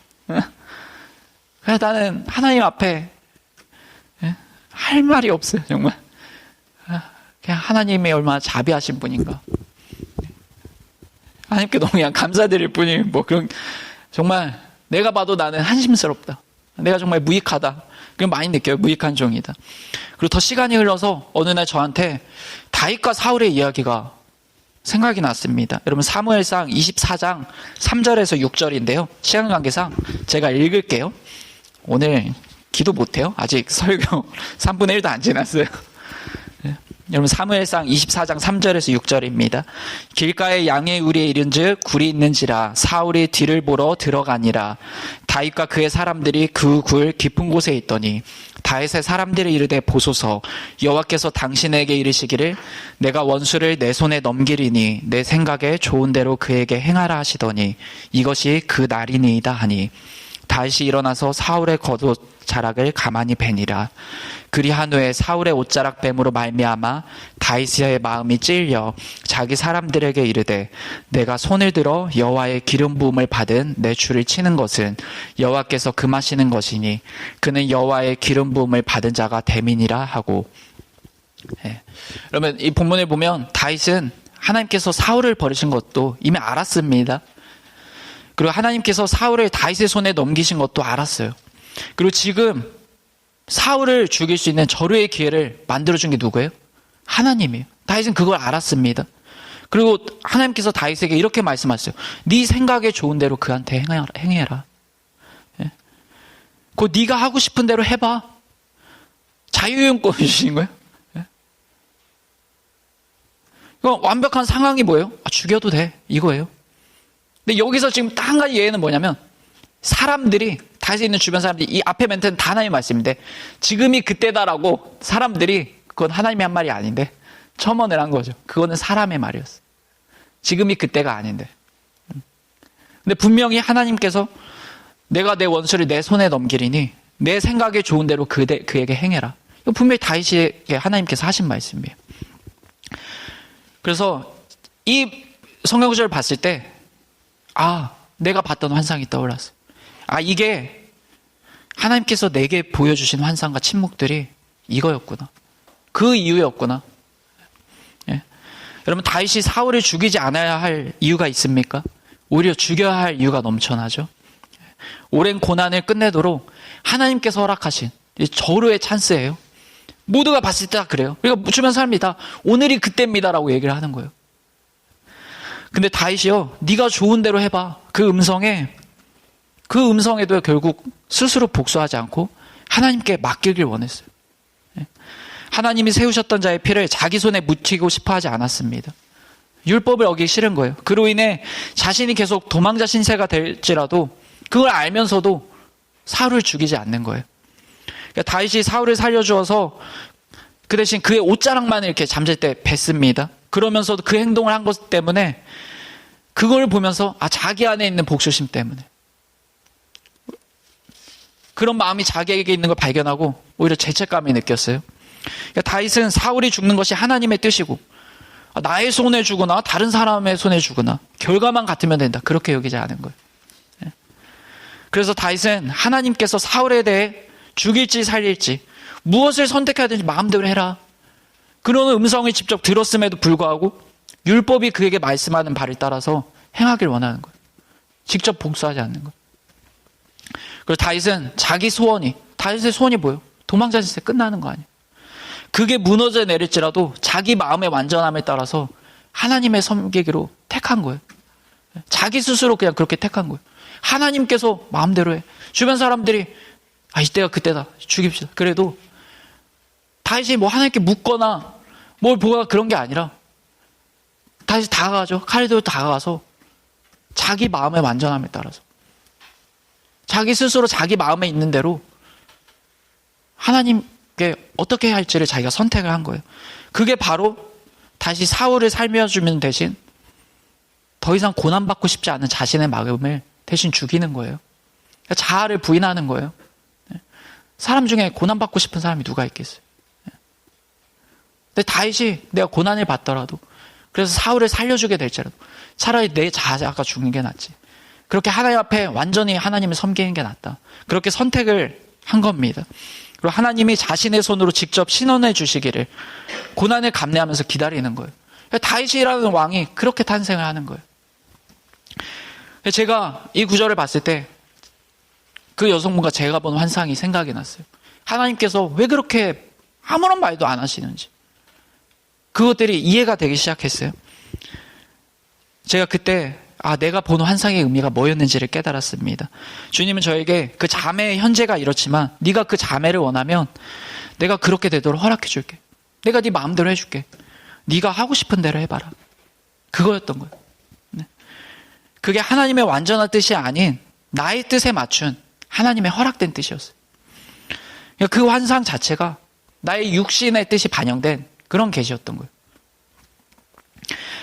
그래서 나는 하나님 앞에 할 말이 없어요. 정말 그냥 하나님이 얼마나 자비하신 분인가, 하나님께 너무 그냥 감사드릴 뿐이에요. 뭐 그런, 정말 내가 봐도 나는 한심스럽다, 내가 정말 무익하다, 그걸 많이 느껴요. 무익한 종이다. 그리고 더 시간이 흘러서 어느 날 저한테 다윗과 사울의 이야기가 생각이 났습니다. 여러분, 사무엘상 24장 3절에서 6절인데요. 시간 관계상 제가 읽을게요. 오늘 기도 못해요. 아직 설교 3분의 1도 안 지났어요. 여러분 사무엘상 24장 3절에서 6절입니다. 길가에 양의 우리에 이른즉 굴이 있는지라 사울이 뒤를 보러 들어가니라. 다윗과 그의 사람들이 그 굴 깊은 곳에 있더니 다윗의 사람들이 이르되 보소서 여호와께서 당신에게 이르시기를 내가 원수를 내 손에 넘기리니 내 생각에 좋은 대로 그에게 행하라 하시더니 이것이 그 날이니이다 하니 다윗이 일어나서 사울의 겉옷 자락을 가만히 베니라. 그리한 후에 사울의 옷자락 뱀으로 말미암아 다윗의 마음이 찔려 자기 사람들에게 이르되 내가 손을 들어 여호와의 기름 부음을 받은 내 주를 치는 것은 여호와께서 금하시는 것이니 그는 여호와의 기름 부음을 받은 자가 됨이니라 하고. 그러면 이 본문을 보면 다윗은 하나님께서 사울을 버리신 것도 이미 알았습니다. 그리고 하나님께서 사울을 다윗의 손에 넘기신 것도 알았어요. 그리고 지금 사울을 죽일 수 있는 절호의 기회를 만들어준 게 누구예요? 하나님이에요. 다윗은 그걸 알았습니다. 그리고 하나님께서 다윗에게 이렇게 말씀하셨어요. 네 생각에 좋은 대로 그한테 행해라. 그 네가 하고 싶은 대로 해봐. 자유용권 주신 거예요. 그럼 완벽한 상황이 뭐예요? 죽여도 돼. 이거예요. 근데 여기서 지금 딱 한 가지 예외는 뭐냐면 사람들이 다윗에 있는 주변 사람들이 이 앞에 멘트는 다 하나님의 말씀인데 지금이 그때다라고 사람들이 그건 하나님의 한 말이 아닌데 첨언을 한 거죠. 그거는 사람의 말이었어. 지금이 그때가 아닌데. 근데 분명히 하나님께서 내가 내 원수를 내 손에 넘기리니 내 생각에 좋은 대로 그에게 행해라. 이거 분명히 다윗에게 하나님께서 하신 말씀이에요. 그래서 이 성경 구절을 봤을 때 내가 봤던 환상이 떠올랐어요. 이게 하나님께서 내게 보여주신 환상과 침묵들이 이거였구나. 그 이유였구나. 여러분 다윗이 사울을 죽이지 않아야 할 이유가 있습니까? 오히려 죽여야 할 이유가 넘쳐나죠. 오랜 고난을 끝내도록 하나님께서 허락하신 절호의 찬스예요. 모두가 봤을 때 다 그래요. 그러니까 주변 사람이 다 오늘이 그때입니다라고 얘기를 하는 거예요. 근데 다윗이요, 네가 좋은 대로 해봐. 그 음성에도 결국 스스로 복수하지 않고 하나님께 맡기길 원했어요. 하나님이 세우셨던 자의 피를 자기 손에 묻히고 싶어 하지 않았습니다. 율법을 어기기 싫은 거예요. 그로 인해 자신이 계속 도망자 신세가 될지라도 그걸 알면서도 사울을 죽이지 않는 거예요. 그러니까 다윗이 사울을 살려주어서 그 대신 그의 옷자락만을 이렇게 잠잘 때 뱉습니다. 그러면서도 그 행동을 한 것 때문에 그걸 보면서 자기 안에 있는 복수심 때문에 그런 마음이 자기에게 있는 걸 발견하고 오히려 죄책감이 느꼈어요. 그러니까 다윗은 사울이 죽는 것이 하나님의 뜻이고 나의 손에 주거나 다른 사람의 손에 주거나 결과만 같으면 된다. 그렇게 여기지 않은 거예요. 그래서 다윗은 하나님께서 사울에 대해 죽일지 살릴지 무엇을 선택해야 되는지 마음대로 해라. 그런 음성을 직접 들었음에도 불구하고 율법이 그에게 말씀하는 바를 따라서 행하길 원하는 거예요. 직접 복수하지 않는 거예요. 그리고 다윗은 다윗의 소원이 뭐예요? 도망자 신세 끝나는 거 아니에요. 그게 무너져 내릴지라도 자기 마음의 완전함에 따라서 하나님의 섬기기로 택한 거예요. 자기 스스로 그냥 그렇게 택한 거예요. 하나님께서 마음대로 해. 주변 사람들이 이때가 그때다. 죽입시다. 그래도 다윗이 하나님께 묻거나 뭘 보거나 그런 게 아니라 다윗이 다가가죠. 칼을 들고 다가가서 자기 마음의 완전함에 따라서 자기 스스로 자기 마음에 있는 대로 하나님께 어떻게 해야 할지를 자기가 선택을 한 거예요. 그게 바로 다시 사울을 살려주는 대신 더 이상 고난받고 싶지 않은 자신의 마음을 대신 죽이는 거예요. 자아를 부인하는 거예요. 사람 중에 고난받고 싶은 사람이 누가 있겠어요? 근데 다윗이 내가 고난을 받더라도 그래서 사울을 살려주게 될지라도 차라리 내 자아가 죽는 게 낫지. 그렇게 하나님 앞에 완전히 하나님을 섬기는 게 낫다. 그렇게 선택을 한 겁니다. 그리고 하나님이 자신의 손으로 직접 신원해 주시기를 고난을 감내하면서 기다리는 거예요. 다윗이라는 왕이 그렇게 탄생을 하는 거예요. 제가 이 구절을 봤을 때 그 여성분과 제가 본 환상이 생각이 났어요. 하나님께서 왜 그렇게 아무런 말도 안 하시는지 그것들이 이해가 되기 시작했어요. 제가 그때 내가 본 환상의 의미가 뭐였는지를 깨달았습니다. 주님은 저에게 그 자매의 현재가 이렇지만 네가 그 자매를 원하면 내가 그렇게 되도록 허락해 줄게. 내가 네 마음대로 해줄게. 네가 하고 싶은 대로 해봐라. 그거였던 거예요. 네. 그게 하나님의 완전한 뜻이 아닌 나의 뜻에 맞춘 하나님의 허락된 뜻이었어요. 그러니까 그 환상 자체가 나의 육신의 뜻이 반영된 그런 계시였던 거예요.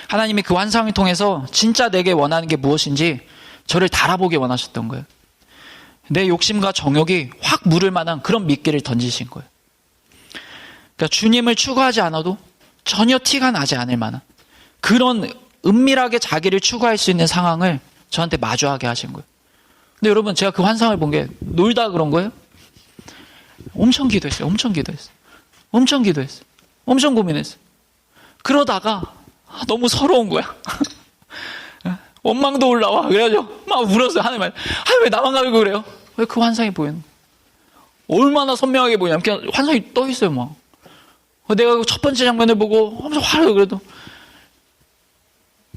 하나님이 그 환상을 통해서 진짜 내게 원하는 게 무엇인지 저를 달아보게 원하셨던 거예요. 내 욕심과 정욕이 확 무를 만한 그런 미끼를 던지신 거예요. 그러니까 주님을 추구하지 않아도 전혀 티가 나지 않을 만한 그런 은밀하게 자기를 추구할 수 있는 상황을 저한테 마주하게 하신 거예요. 근데 여러분, 제가 그 환상을 본 게 놀다 그런 거예요? 엄청 기도했어요. 엄청 기도했어요. 엄청 기도했어요. 엄청 고민했어요. 그러다가 너무 서러운 거야. 원망도 올라와. 그래가지고 막 울었어요. 하나님 왜 나만 가지고 그래요? 왜 그 환상이 보이는 거야? 얼마나 선명하게 보이냐면 그냥 환상이 떠 있어요. 막 내가 첫 번째 장면을 보고 엄청 화를 그래도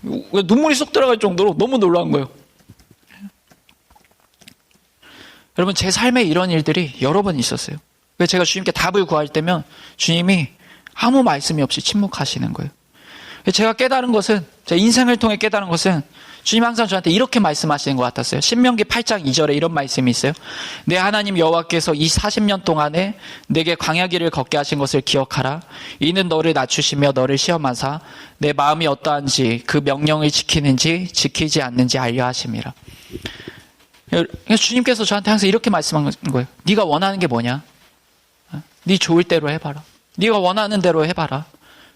눈물이 쏙 들어갈 정도로 너무 놀라운 거예요. 여러분, 제 삶에 이런 일들이 여러 번 있었어요. 그래서 제가 주님께 답을 구할 때면 주님이 아무 말씀이 없이 침묵하시는 거예요. 제가 깨달은 것은, 제 인생을 통해 깨달은 것은 주님 항상 저한테 이렇게 말씀하시는 것 같았어요. 신명기 8장 2절에 이런 말씀이 있어요. 내 하나님 여호와께서 이 40년 동안에 내게 광야길을 걷게 하신 것을 기억하라. 이는 너를 낮추시며 너를 시험하사 내 마음이 어떠한지 그 명령을 지키는지 지키지 않는지 알려 하심이라. 주님께서 저한테 항상 이렇게 말씀한 거예요. 네가 원하는 게 뭐냐? 네 좋을 대로 해봐라. 네가 원하는 대로 해봐라.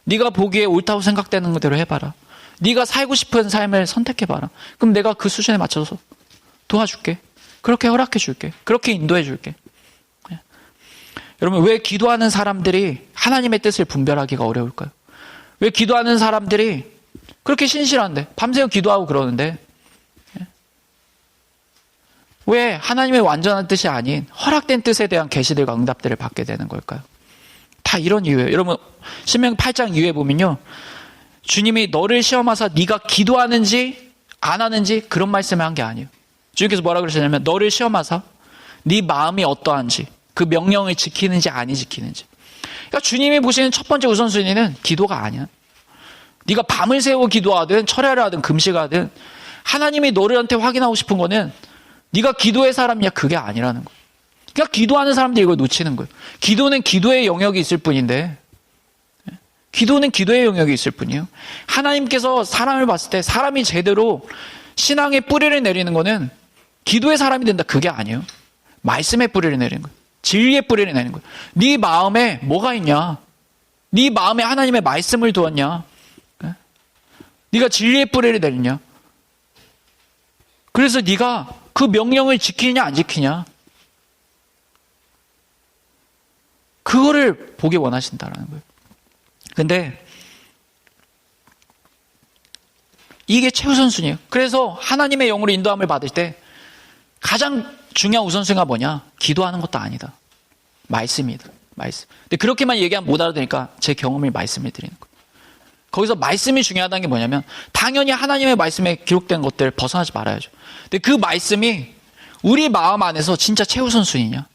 네가 보기에 옳다고 생각되는 대로 해봐라. 네가 살고 싶은 삶을 선택해봐라. 그럼 내가 그 수준에 맞춰서 도와줄게. 그렇게 허락해줄게. 그렇게 인도해줄게. 여러분, 왜 기도하는 사람들이 하나님의 뜻을 분별하기가 어려울까요? 왜 기도하는 사람들이 그렇게 신실한데 밤새워 기도하고 그러는데 왜 하나님의 완전한 뜻이 아닌 허락된 뜻에 대한 계시들과 응답들을 받게 되는 걸까요? 다 이런 이유예요. 여러분, 신명기 8장 이후에 보면요, 주님이 너를 시험하사 네가 기도하는지 안 하는지 그런 말씀을 한 게 아니에요. 주님께서 뭐라 그러시냐면 너를 시험하사 네 마음이 어떠한지 그 명령을 지키는지 아니 지키는지. 그러니까 주님이 보시는 첫 번째 우선순위는 기도가 아니야. 네가 밤을 새워 기도하든 철야를 하든 금식하든 하나님이 너희한테 확인하고 싶은 거는 네가 기도의 사람이냐 그게 아니라는 거예요. 그러니까 기도하는 사람들이 이걸 놓치는 거예요. 기도는 기도의 영역이 있을 뿐인데, 기도는 기도의 영역이 있을 뿐이에요. 하나님께서 사람을 봤을 때 사람이 제대로 신앙의 뿌리를 내리는 거는 기도의 사람이 된다 그게 아니에요. 말씀의 뿌리를 내리는 거예요. 진리의 뿌리를 내리는 거예요. 네 마음에 뭐가 있냐? 네 마음에 하나님의 말씀을 두었냐? 네가 진리의 뿌리를 내리냐? 그래서 네가 그 명령을 지키냐 안 지키냐? 그거를 보기 원하신다라는 거예요. 근데 이게 최우선순위예요. 그래서 하나님의 영으로 인도함을 받을 때 가장 중요한 우선순위가 뭐냐? 기도하는 것도 아니다. 말씀이다. 말씀. 근데 그렇게만 얘기하면 못 알아들으니까 제 경험을 말씀을 드리는 거예요. 거기서 말씀이 중요하다는 게 뭐냐면 당연히 하나님의 말씀에 기록된 것들 벗어나지 말아야죠. 근데 그 말씀이 우리 마음 안에서 진짜 최우선순위냐?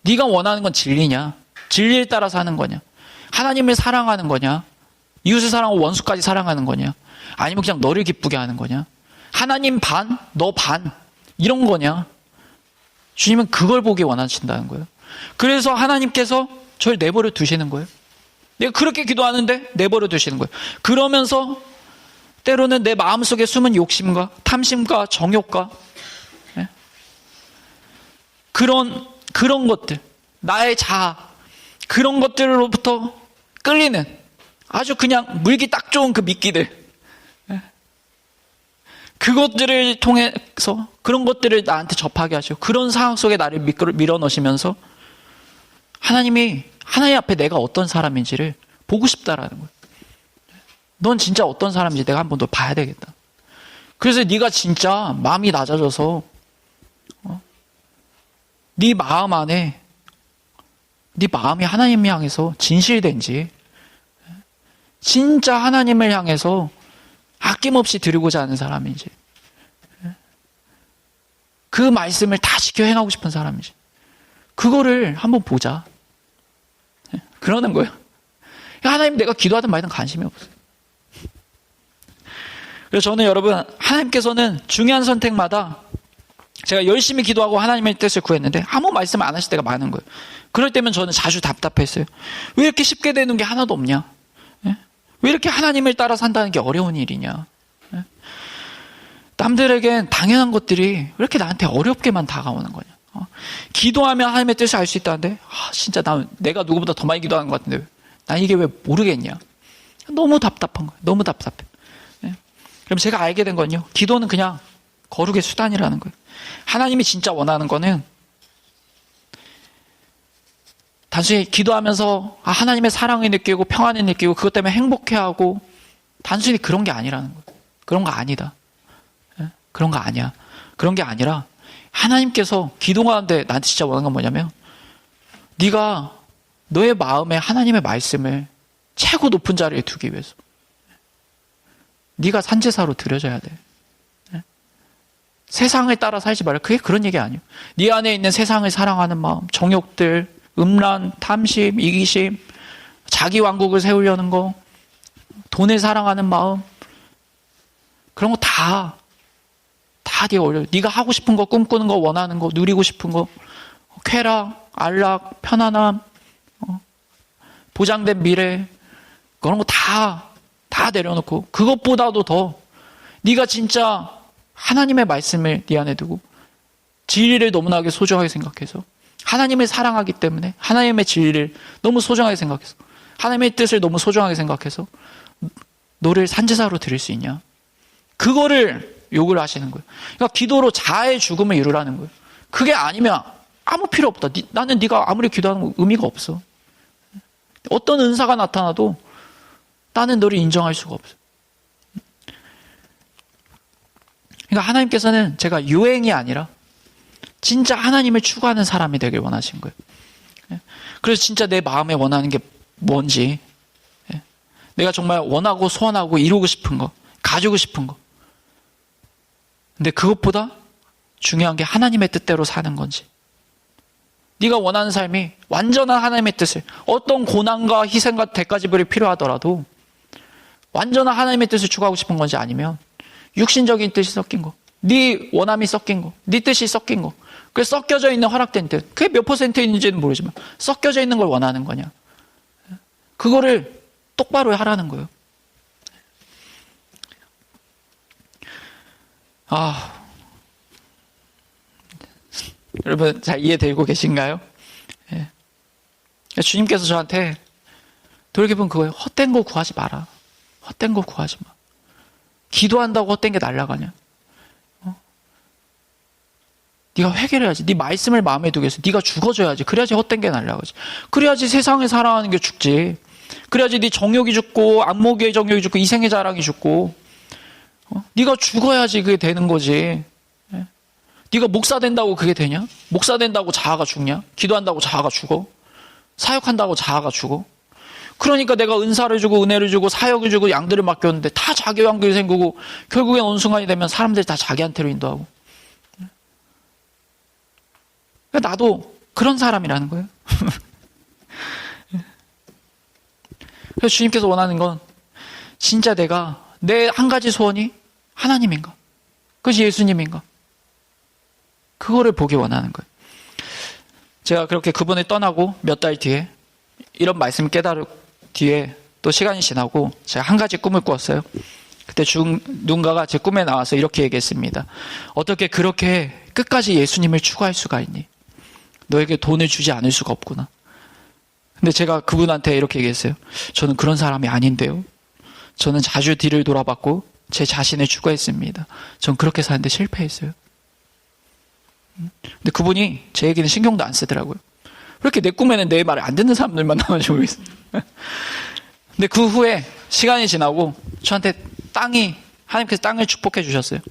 네가 원하는 건 진리냐? 진리에 따라서 하는 거냐? 하나님을 사랑하는 거냐? 이웃을 사랑하고 원수까지 사랑하는 거냐? 아니면 그냥 너를 기쁘게 하는 거냐? 하나님 반, 너 반 이런 거냐? 주님은 그걸 보기 원하신다는 거예요. 그래서 하나님께서 저를 내버려 두시는 거예요. 내가 그렇게 기도하는데 내버려 두시는 거예요. 그러면서 때로는 내 마음속에 숨은 욕심과 탐심과 정욕과 그런 것들, 나의 자아, 그런 것들로부터 끌리는 아주 그냥 물기 딱 좋은 그 미끼들, 그것들을 통해서 그런 것들을 나한테 접하게 하시고 그런 상황 속에 나를 밀어넣으시면서 하나님 앞에 내가 어떤 사람인지를 보고 싶다라는 거예요. 넌 진짜 어떤 사람인지 내가 한 번 더 봐야 되겠다. 그래서 네가 진짜 마음이 낮아져서 네 마음 안에 네 마음이 하나님 향해서 진실된지, 진짜 하나님을 향해서 아낌없이 드리고자 하는 사람인지, 그 말씀을 다 지켜 행하고 싶은 사람인지, 그거를 한번 보자. 그러는 거예요. 하나님 내가 기도하든 말든 관심이 없어요. 그래서 저는 여러분, 하나님께서는 중요한 선택마다 제가 열심히 기도하고 하나님의 뜻을 구했는데 아무 말씀 안 하실 때가 많은 거예요. 그럴 때면 저는 자주 답답했어요. 왜 이렇게 쉽게 되는 게 하나도 없냐? 왜 이렇게 하나님을 따라 산다는 게 어려운 일이냐? 남들에겐 당연한 것들이 왜 이렇게 나한테 어렵게만 다가오는 거냐? 기도하면 하나님의 뜻을 알 수 있다는데 진짜 내가 누구보다 더 많이 기도하는 것 같은데 난 이게 왜 모르겠냐? 너무 답답한 거예요. 너무 답답해. 그럼 제가 알게 된 건요, 기도는 그냥 거룩의 수단이라는 거예요. 하나님이 진짜 원하는 거는 단순히 기도하면서 하나님의 사랑을 느끼고 평안을 느끼고 그것 때문에 행복해하고 단순히 그런 게 아니라는 거예요. 그런 거 아니다. 그런 거 아니야. 그런 게 아니라 하나님께서 기도 가운데 나한테 진짜 원하는 건 뭐냐면 네가 너의 마음에 하나님의 말씀을 최고 높은 자리에 두기 위해서 네가 산제사로 드려져야 돼. 세상을 따라 살지 말라. 그게 그런 얘기 아니에요. 네 안에 있는 세상을 사랑하는 마음, 정욕들, 음란, 탐심, 이기심, 자기 왕국을 세우려는 거, 돈을 사랑하는 마음, 그런 거 다 네가 올려. 네가 하고 싶은 거, 꿈꾸는 거, 원하는 거, 누리고 싶은 거, 쾌락, 안락, 편안함, 보장된 미래, 그런 거 다 내려놓고 그것보다도 더 네가 진짜 하나님의 말씀을 네 안에 두고 진리를 너무나게 소중하게 생각해서 하나님을 사랑하기 때문에 하나님의 진리를 너무 소중하게 생각해서 하나님의 뜻을 너무 소중하게 생각해서 너를 산제사로 드릴 수 있냐? 그거를 요구를 하시는 거예요. 그러니까 기도로 자아의 죽음을 이루라는 거예요. 그게 아니면 아무 필요 없다. 나는 네가 아무리 기도하는 거 의미가 없어. 어떤 은사가 나타나도 나는 너를 인정할 수가 없어. 그러니까 하나님께서는 제가 유행이 아니라 진짜 하나님을 추구하는 사람이 되길 원하신 거예요. 그래서 진짜 내 마음에 원하는 게 뭔지, 내가 정말 원하고 소원하고 이루고 싶은 거, 가지고 싶은 거. 근데 그것보다 중요한 게 하나님의 뜻대로 사는 건지. 네가 원하는 삶이 완전한 하나님의 뜻을, 어떤 고난과 희생과 대가지불이 필요하더라도 완전한 하나님의 뜻을 추구하고 싶은 건지, 아니면 육신적인 뜻이 섞인 거, 네 원함이 섞인 거, 네 뜻이 섞인 거, 그 섞여져 있는 허락된 뜻, 그게 몇 퍼센트 있는지는 모르지만 섞여져 있는 걸 원하는 거냐, 그거를 똑바로 하라는 거예요. 여러분 잘 이해되고 계신가요? 주님께서 저한테 돌이켜보면 그거예요. 헛된 거 구하지 마라. 헛된 거 구하지 마. 기도한다고 헛된 게 날아가냐? 네가 회개를 해야지. 네 말씀을 마음에 두기 위해서 네가 죽어줘야지. 그래야지 헛된 게 날아가지. 그래야지 세상을 사랑하는 게 죽지. 그래야지 네 정욕이 죽고 안목의 정욕이 죽고 이생의 자랑이 죽고 네가 죽어야지 그게 되는 거지. 네가 목사 된다고 그게 되냐? 목사 된다고 자아가 죽냐? 기도한다고 자아가 죽어? 사역한다고 자아가 죽어? 그러니까 내가 은사를 주고 은혜를 주고 사역을 주고 양들을 맡겼는데 다 자기 왕국이 생기고 결국엔 어느 순간이 되면 사람들이 다 자기한테로 인도하고. 그러니까 나도 그런 사람이라는 거예요. 그래서 주님께서 원하는 건 진짜 내가 내 한 가지 소원이 하나님인가? 그것이 예수님인가? 그거를 보기 원하는 거예요. 제가 그렇게 그분을 떠나고 몇 달 뒤에 이런 말씀을 깨달은 뒤에 또 시간이 지나고 제가 한 가지 꿈을 꾸었어요. 그때 누군가가 제 꿈에 나와서 이렇게 얘기했습니다. 어떻게 그렇게 끝까지 예수님을 추구할 수가 있니? 너에게 돈을 주지 않을 수가 없구나. 근데 제가 그분한테 이렇게 얘기했어요. 저는 그런 사람이 아닌데요. 저는 자주 뒤를 돌아봤고 제 자신을 추구했습니다. 전 그렇게 사는데 실패했어요. 근데 그분이 제 얘기는 신경도 안 쓰더라고요. 왜 이렇게 내 꿈에는 내 말을 안 듣는 사람들만 나오는지 모르겠어요. 근데 그 후에 시간이 지나고 저한테 하나님께서 땅을 축복해 주셨어요.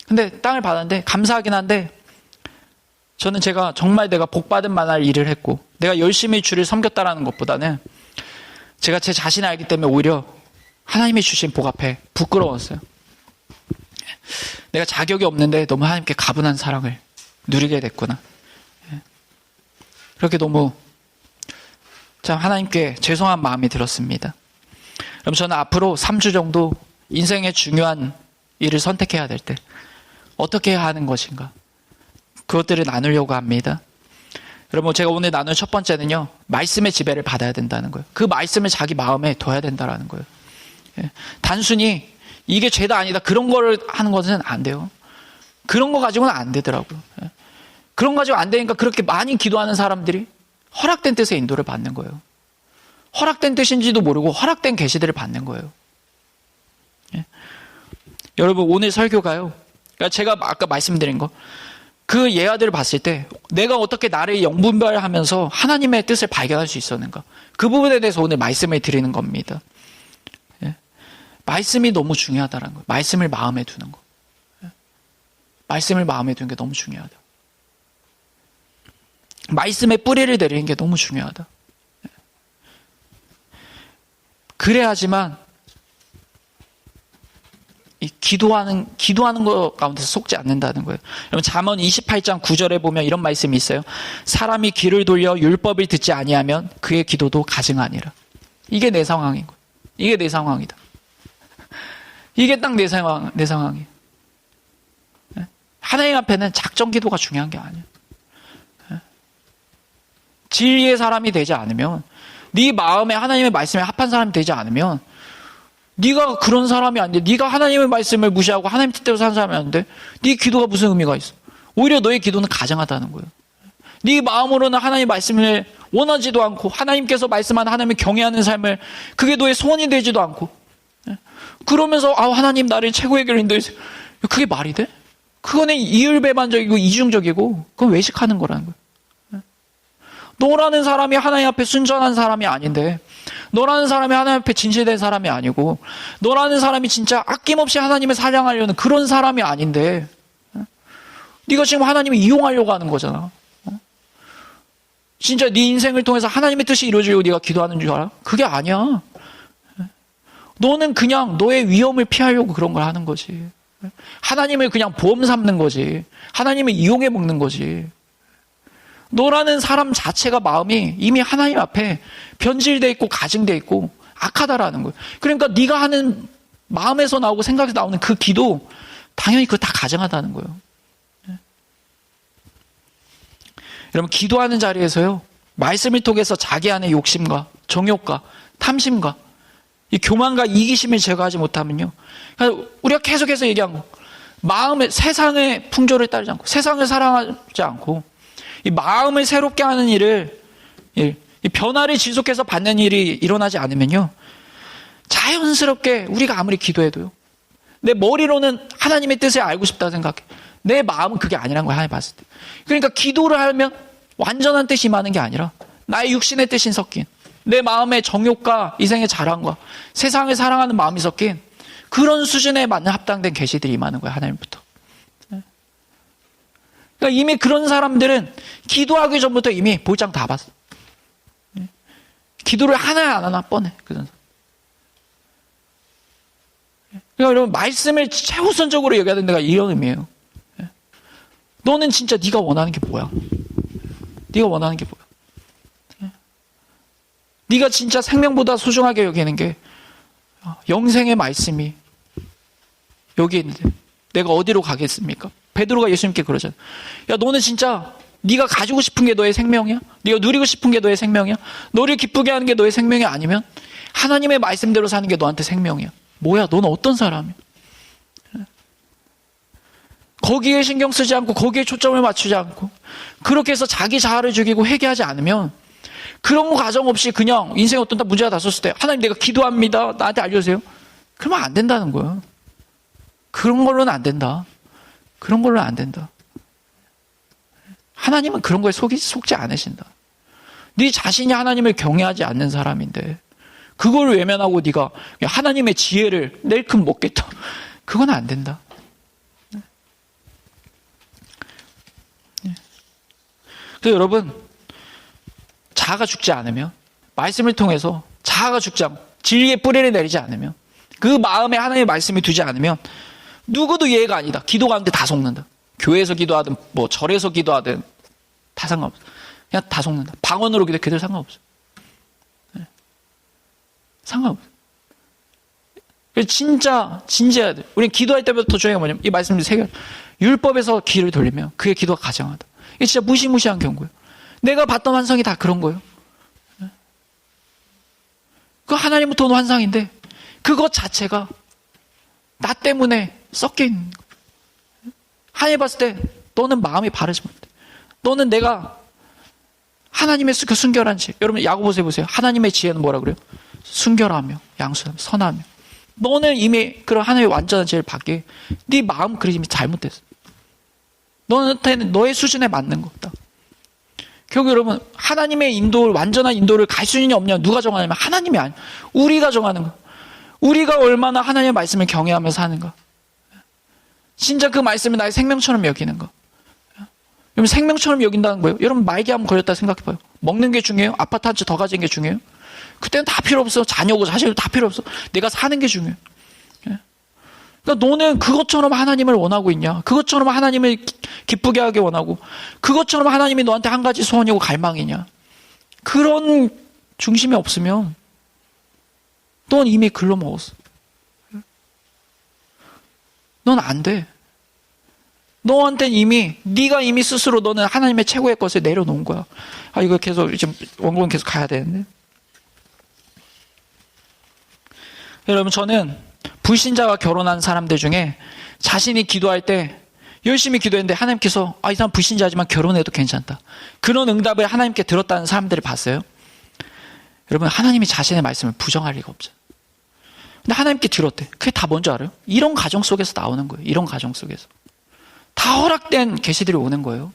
근데 땅을 받았는데 감사하긴 한데 저는 정말 내가 복받은 만할 일을 했고 내가 열심히 주를 섬겼다라는 것보다는 제가 제 자신을 알기 때문에 오히려 하나님이 주신 복 앞에 부끄러웠어요. 내가 자격이 없는데 너무 하나님께 가분한 사랑을 누리게 됐구나. 그렇게 너무 참 하나님께 죄송한 마음이 들었습니다. 그럼 저는 앞으로 3주 정도 인생의 중요한 일을 선택해야 될 때 어떻게 해야 하는 것인가, 그것들을 나누려고 합니다. 여러분, 제가 오늘 나눌 첫 번째는요, 말씀의 지배를 받아야 된다는 거예요. 그 말씀을 자기 마음에 둬야 된다는 거예요. 단순히 이게 죄다 아니다 그런 거를 하는 것은 안 돼요. 그런 거 가지고는 안 되더라고요. 그런 거 가지고 안 되니까 그렇게 많이 기도하는 사람들이 허락된 뜻의 인도를 받는 거예요. 허락된 뜻인지도 모르고 허락된 계시들을 받는 거예요. 여러분, 오늘 설교가요, 그러니까 제가 아까 말씀드린 거, 그 예화들을 봤을 때 내가 어떻게 나를 영분별하면서 하나님의 뜻을 발견할 수 있었는가, 그 부분에 대해서 오늘 말씀을 드리는 겁니다. 말씀이 너무 중요하다는 거예요. 말씀을 마음에 두는 거. 말씀을 마음에 두는 게 너무 중요하다. 말씀에 뿌리를 내리는 게 너무 중요하다. 그래야지만 이 기도하는 것 가운데서 속지 않는다는 거예요. 여러분, 잠언 28장 9절에 보면 이런 말씀이 있어요. 사람이 귀를 돌려 율법을 듣지 아니하면 그의 기도도 가증하니라. 이게 내 상황인 거예요. 이게 내 상황이다. 이게 딱 내 상황이에요. 하나님 앞에는 작정 기도가 중요한 게 아니에요. 진리의 사람이 되지 않으면, 네 마음에 하나님의 말씀에 합한 사람이 되지 않으면, 네가 그런 사람이 안 돼. 네가 하나님의 말씀을 무시하고 하나님 뜻대로 사는 사람이 안 돼. 네 기도가 무슨 의미가 있어? 오히려 너의 기도는 가증하다는 거예요. 네 마음으로는 하나님의 말씀을 원하지도 않고, 하나님께서 말씀한 하나님을 경외하는 삶을, 그게 너의 소원이 되지도 않고, 그러면서 하나님 나를 최고의 길로 인도해주세요. 그게 말이 돼? 그거는 이율배반적이고 이중적이고, 그건 외식하는 거라는 거예요. 너라는 사람이 하나님 앞에 순전한 사람이 아닌데, 너라는 사람이 하나님 앞에 진실된 사람이 아니고, 너라는 사람이 진짜 아낌없이 하나님을 사랑하려는 그런 사람이 아닌데, 네가 지금 하나님을 이용하려고 하는 거잖아. 진짜 네 인생을 통해서 하나님의 뜻이 이루어지려고 네가 기도하는 줄 알아? 그게 아니야. 너는 그냥 너의 위험을 피하려고 그런 걸 하는 거지. 하나님을 그냥 보험 삼는 거지. 하나님을 이용해 먹는 거지. 너라는 사람 자체가 마음이 이미 하나님 앞에 변질되어 있고 가증되어 있고 악하다라는 거예요. 그러니까 네가 하는 마음에서 나오고 생각에서 나오는 그 기도, 당연히 그거 다 가증하다는 거예요. 여러분, 기도하는 자리에서요, 말씀을 통해서 자기 안의 욕심과 정욕과 탐심과 이 교만과 이기심을 제거하지 못하면요, 그러니까 우리가 계속해서 얘기한 거, 마음의 세상의 풍조를 따르지 않고, 세상을 사랑하지 않고, 이 마음을 새롭게 하는 일을, 이 변화를 지속해서 받는 일이 일어나지 않으면요, 자연스럽게 우리가 아무리 기도해도요, 내 머리로는 하나님의 뜻을 알고 싶다 생각해. 내 마음은 그게 아니라는 거야, 하나님 봤을 때. 그러니까 기도를 하면 완전한 뜻이 임하는 게 아니라 나의 육신의 뜻이 섞인, 내 마음의 정욕과 이생의 자랑과 세상을 사랑하는 마음이 섞인 그런 수준에 맞는 합당된 계시들이 임하는 거야, 하나님부터. 그러니까 이미 그런 사람들은 기도하기 전부터 이미 볼장 다 봤어. 기도를 하나 안 하나 뻔해. 그러니까 여러분, 말씀을 최우선적으로 여겨야 된다가 이런 의미예요. 너는 진짜 네가 원하는 게 뭐야? 네가 원하는 게 뭐야? 네가 진짜 생명보다 소중하게 여기는 게 영생의 말씀이 여기 있는데 내가 어디로 가겠습니까? 베드로가 예수님께 그러잖아. 야, 너는 진짜 네가 가지고 싶은 게 너의 생명이야? 네가 누리고 싶은 게 너의 생명이야? 너를 기쁘게 하는 게 너의 생명이 아니면 하나님의 말씀대로 사는 게 너한테 생명이야. 뭐야? 너는 어떤 사람이야? 거기에 신경 쓰지 않고 거기에 초점을 맞추지 않고 그렇게 해서 자기 자아를 죽이고 회개하지 않으면, 그런 거 가정 없이 그냥 인생에 어떤 문제가 닥쳤을 때 하나님 내가 기도합니다, 나한테 알려주세요, 그러면 안 된다는 거예요. 그런 걸로는 안 된다. 그런 걸로는 안 된다. 하나님은 그런 거에 속지 않으신다. 네 자신이 하나님을 경외하지 않는 사람인데 그걸 외면하고 네가 하나님의 지혜를 낼큼 먹겠다, 그건 안 된다. 그래서 여러분, 자아가 죽지 않으면, 말씀을 통해서 자아가 죽지 않고 진리의 뿌리를 내리지 않으면, 그 마음에 하나님의 말씀이 두지 않으면 누구도 예외가 아니다. 기도 가운데 다 속는다. 교회에서 기도하든 뭐 절에서 기도하든 다 상관없어. 그냥 다 속는다. 방언으로 기도, 그대로 상관없어. 상관없어. 그래서 진짜 진지해야 돼. 우리는 기도할 때보다 더 중요한 게 뭐냐면 이 말씀을 새겨. 율법에서 귀를 돌리면 그의 기도가 가증하다. 이게 진짜 무시무시한 경고예요. 내가 봤던 환상이 다 그런 거예요. 그 하나님부터 온 환상인데 그것 자체가 나 때문에 섞여 있는 거예요. 하나님 봤을 때 너는 마음이 바르지 못해. 너는 내가 하나님의 그 순결한 지혜. 여러분 야고보서 보세요. 하나님의 지혜는 뭐라 그래요? 순결하며 양수하며 선하며. 너는 이미 그런 하나님의 완전한 지혜를 받기에 네 마음 그림이 잘못됐어. 너한테는 너의 수준에 맞는 거다. 결국 여러분 하나님의 인도를 완전한 인도를 갈 수 있냐 없냐 누가 정하냐면 하나님이 아니야. 우리가 정하는 거야. 우리가 얼마나 하나님의 말씀을 경외하며 사는가. 진짜 그 말씀을 나의 생명처럼 여기는가. 여러분 생명처럼 여긴다는 거예요. 여러분 말기 한번 걸렸다 생각해봐요. 먹는 게 중요해요? 아파트 한 채 더 가진 게 중요해요? 그때는 다 필요 없어. 자녀고 자식도 다 필요 없어. 내가 사는 게 중요해. 그러니까 너는 그것처럼 하나님을 원하고 있냐? 그것처럼 하나님을 기쁘게 하게 원하고 그것처럼 하나님이 너한테 한 가지 소원이고 갈망이냐? 그런 중심이 없으면 넌 이미 글로 먹었어. 넌 안 돼. 너한테는 네가 이미 스스로 너는 하나님의 최고의 것을 내려놓은 거야. 이거 계속 지금 원고는 계속 가야 되는데. 여러분 저는 불신자가 결혼한 사람들 중에 자신이 기도할 때 열심히 기도했는데 하나님께서 이 사람 불신자지만 결혼해도 괜찮다. 그런 응답을 하나님께 들었다는 사람들을 봤어요. 여러분 하나님이 자신의 말씀을 부정할 리가 없죠. 근데 하나님께 들었대. 그게 다 뭔지 알아요? 이런 가정 속에서 나오는 거예요. 이런 가정 속에서. 다 허락된 계시들이 오는 거예요.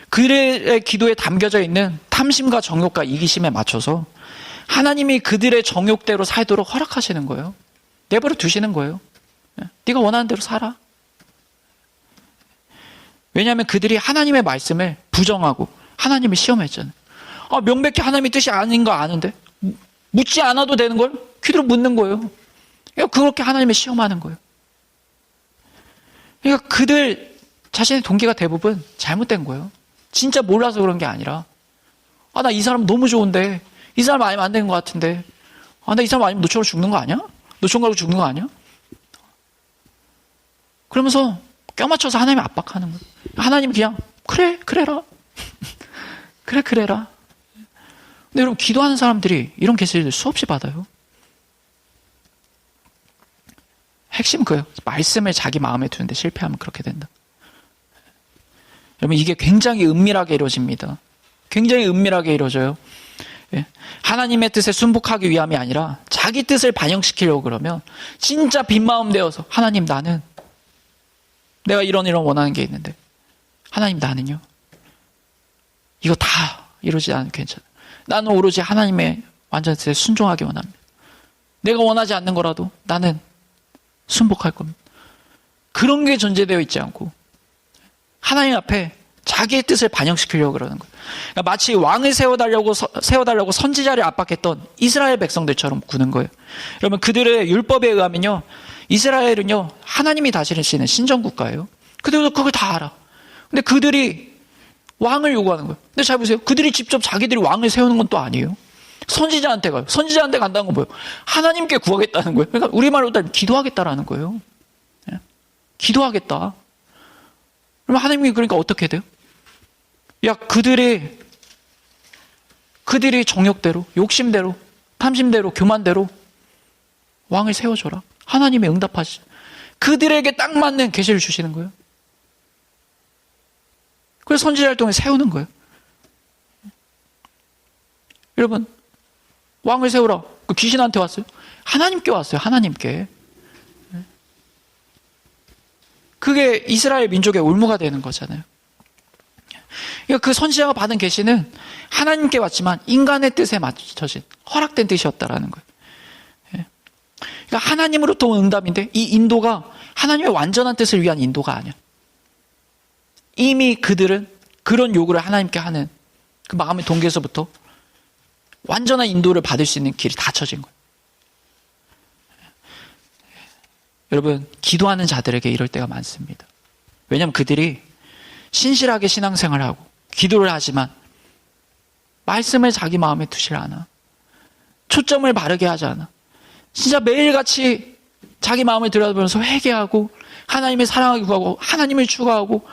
그들의 기도에 담겨져 있는 탐심과 정욕과 이기심에 맞춰서 하나님이 그들의 정욕대로 살도록 허락하시는 거예요. 내버려 두시는 거예요. 네가 원하는 대로 살아. 왜냐하면 그들이 하나님의 말씀을 부정하고 하나님을 시험했잖아요. 명백히 하나님의 뜻이 아닌 거 아는데 묻지 않아도 되는 걸 귀로 묻는 거예요. 그러니까 그렇게 하나님을 시험하는 거예요. 그러니까 그들 자신의 동기가 대부분 잘못된 거예요. 진짜 몰라서 그런 게 아니라 나 이 사람 너무 좋은데 이 사람 아니면 안 되는 것 같은데 나 이 사람 아니면 노총으로 죽는 거 아니야? 노총 가고 죽는 거 아니야? 그러면서 껴맞춰서 하나님을 압박하는 거예요. 하나님 그냥 그래라 그래라. 근데 여러분 기도하는 사람들이 이런 계시를 수없이 받아요. 핵심은 그예요. 말씀을 자기 마음에 두는데 실패하면 그렇게 된다. 여러분 이게 굉장히 은밀하게 이루어집니다. 굉장히 은밀하게 이루어져요. 하나님의 뜻에 순복하기 위함이 아니라 자기 뜻을 반영시키려고 그러면 진짜 빈마음 되어서 하나님 나는 내가 이런 원하는 게 있는데 하나님 나는요 이거 다 이루지 않아도 괜찮아요. 나는 오로지 하나님의 완전 뜻에 순종하기 원합니다. 내가 원하지 않는 거라도 나는 순복할 겁니다. 그런 게 존재되어 있지 않고 하나님 앞에 자기의 뜻을 반영시키려고 그러는 거예요. 그러니까 마치 왕을 세워달라고 선지자를 압박했던 이스라엘 백성들처럼 구는 거예요. 여러분 그들의 율법에 의하면요 이스라엘은요 하나님이 다스리시는 신정국가예요. 그들도 그걸 다 알아. 근데 그들이 왕을 요구하는 거예요. 근데 잘 보세요. 그들이 직접 자기들이 왕을 세우는 건 또 아니에요. 선지자한테 가요. 선지자한테 간다는 건 뭐예요? 하나님께 구하겠다는 거예요. 그러니까 우리말로 따지면 기도하겠다라는 거예요. 기도하겠다. 그러면 하나님이 그러니까 어떻게 돼요? 그들이 정욕대로, 욕심대로, 탐심대로, 교만대로 왕을 세워줘라. 하나님이 응답하시죠. 그들에게 딱 맞는 계시를 주시는 거예요. 그래서 선지자를 통해 세우는 거예요. 여러분 왕을 세우라. 그 귀신한테 왔어요? 하나님께 왔어요. 하나님께. 그게 이스라엘 민족의 올무가 되는 거잖아요. 그러니까 그 선지자가 받은 계시는 하나님께 왔지만 인간의 뜻에 맞춰진 허락된 뜻이었다라는 거예요. 그러니까 하나님으로부터 온 응답인데 이 인도가 하나님의 완전한 뜻을 위한 인도가 아니야. 이미 그들은 그런 요구를 하나님께 하는 그 마음의 동기에서부터 완전한 인도를 받을 수 있는 길이 닫혀진 거예요. 여러분 기도하는 자들에게 이럴 때가 많습니다. 왜냐하면 그들이 신실하게 신앙생활을 하고 기도를 하지만 말씀을 자기 마음에 두질 않아. 초점을 바르게 하지 않아. 진짜 매일같이 자기 마음을 들여다보면서 회개하고 하나님의 사랑을 구하고 하나님을 추구하고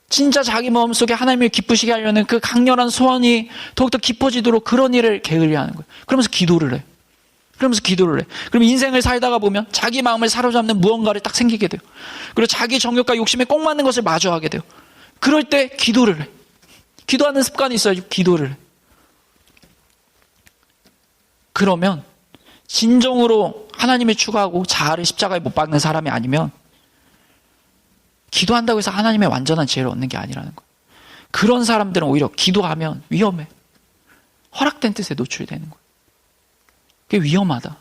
진짜 자기 마음속에 하나님을 기쁘시게 하려는 그 강렬한 소원이 더욱더 깊어지도록 그런 일을 게을리하는 거예요. 그러면서 기도를 해. 그럼 인생을 살다가 보면 자기 마음을 사로잡는 무언가를 딱 생기게 돼요. 그리고 자기 정욕과 욕심에 꼭 맞는 것을 마주하게 돼요. 그럴 때 기도를 해. 기도하는 습관이 있어야지 기도를 해. 그러면 진정으로 하나님을 추구하고 자아를 십자가에 못 박는 사람이 아니면 기도한다고 해서 하나님의 완전한 지혜를 얻는 게 아니라는 거예요. 그런 사람들은 오히려 기도하면 위험해. 허락된 뜻에 노출되는 거예요. 그게 위험하다.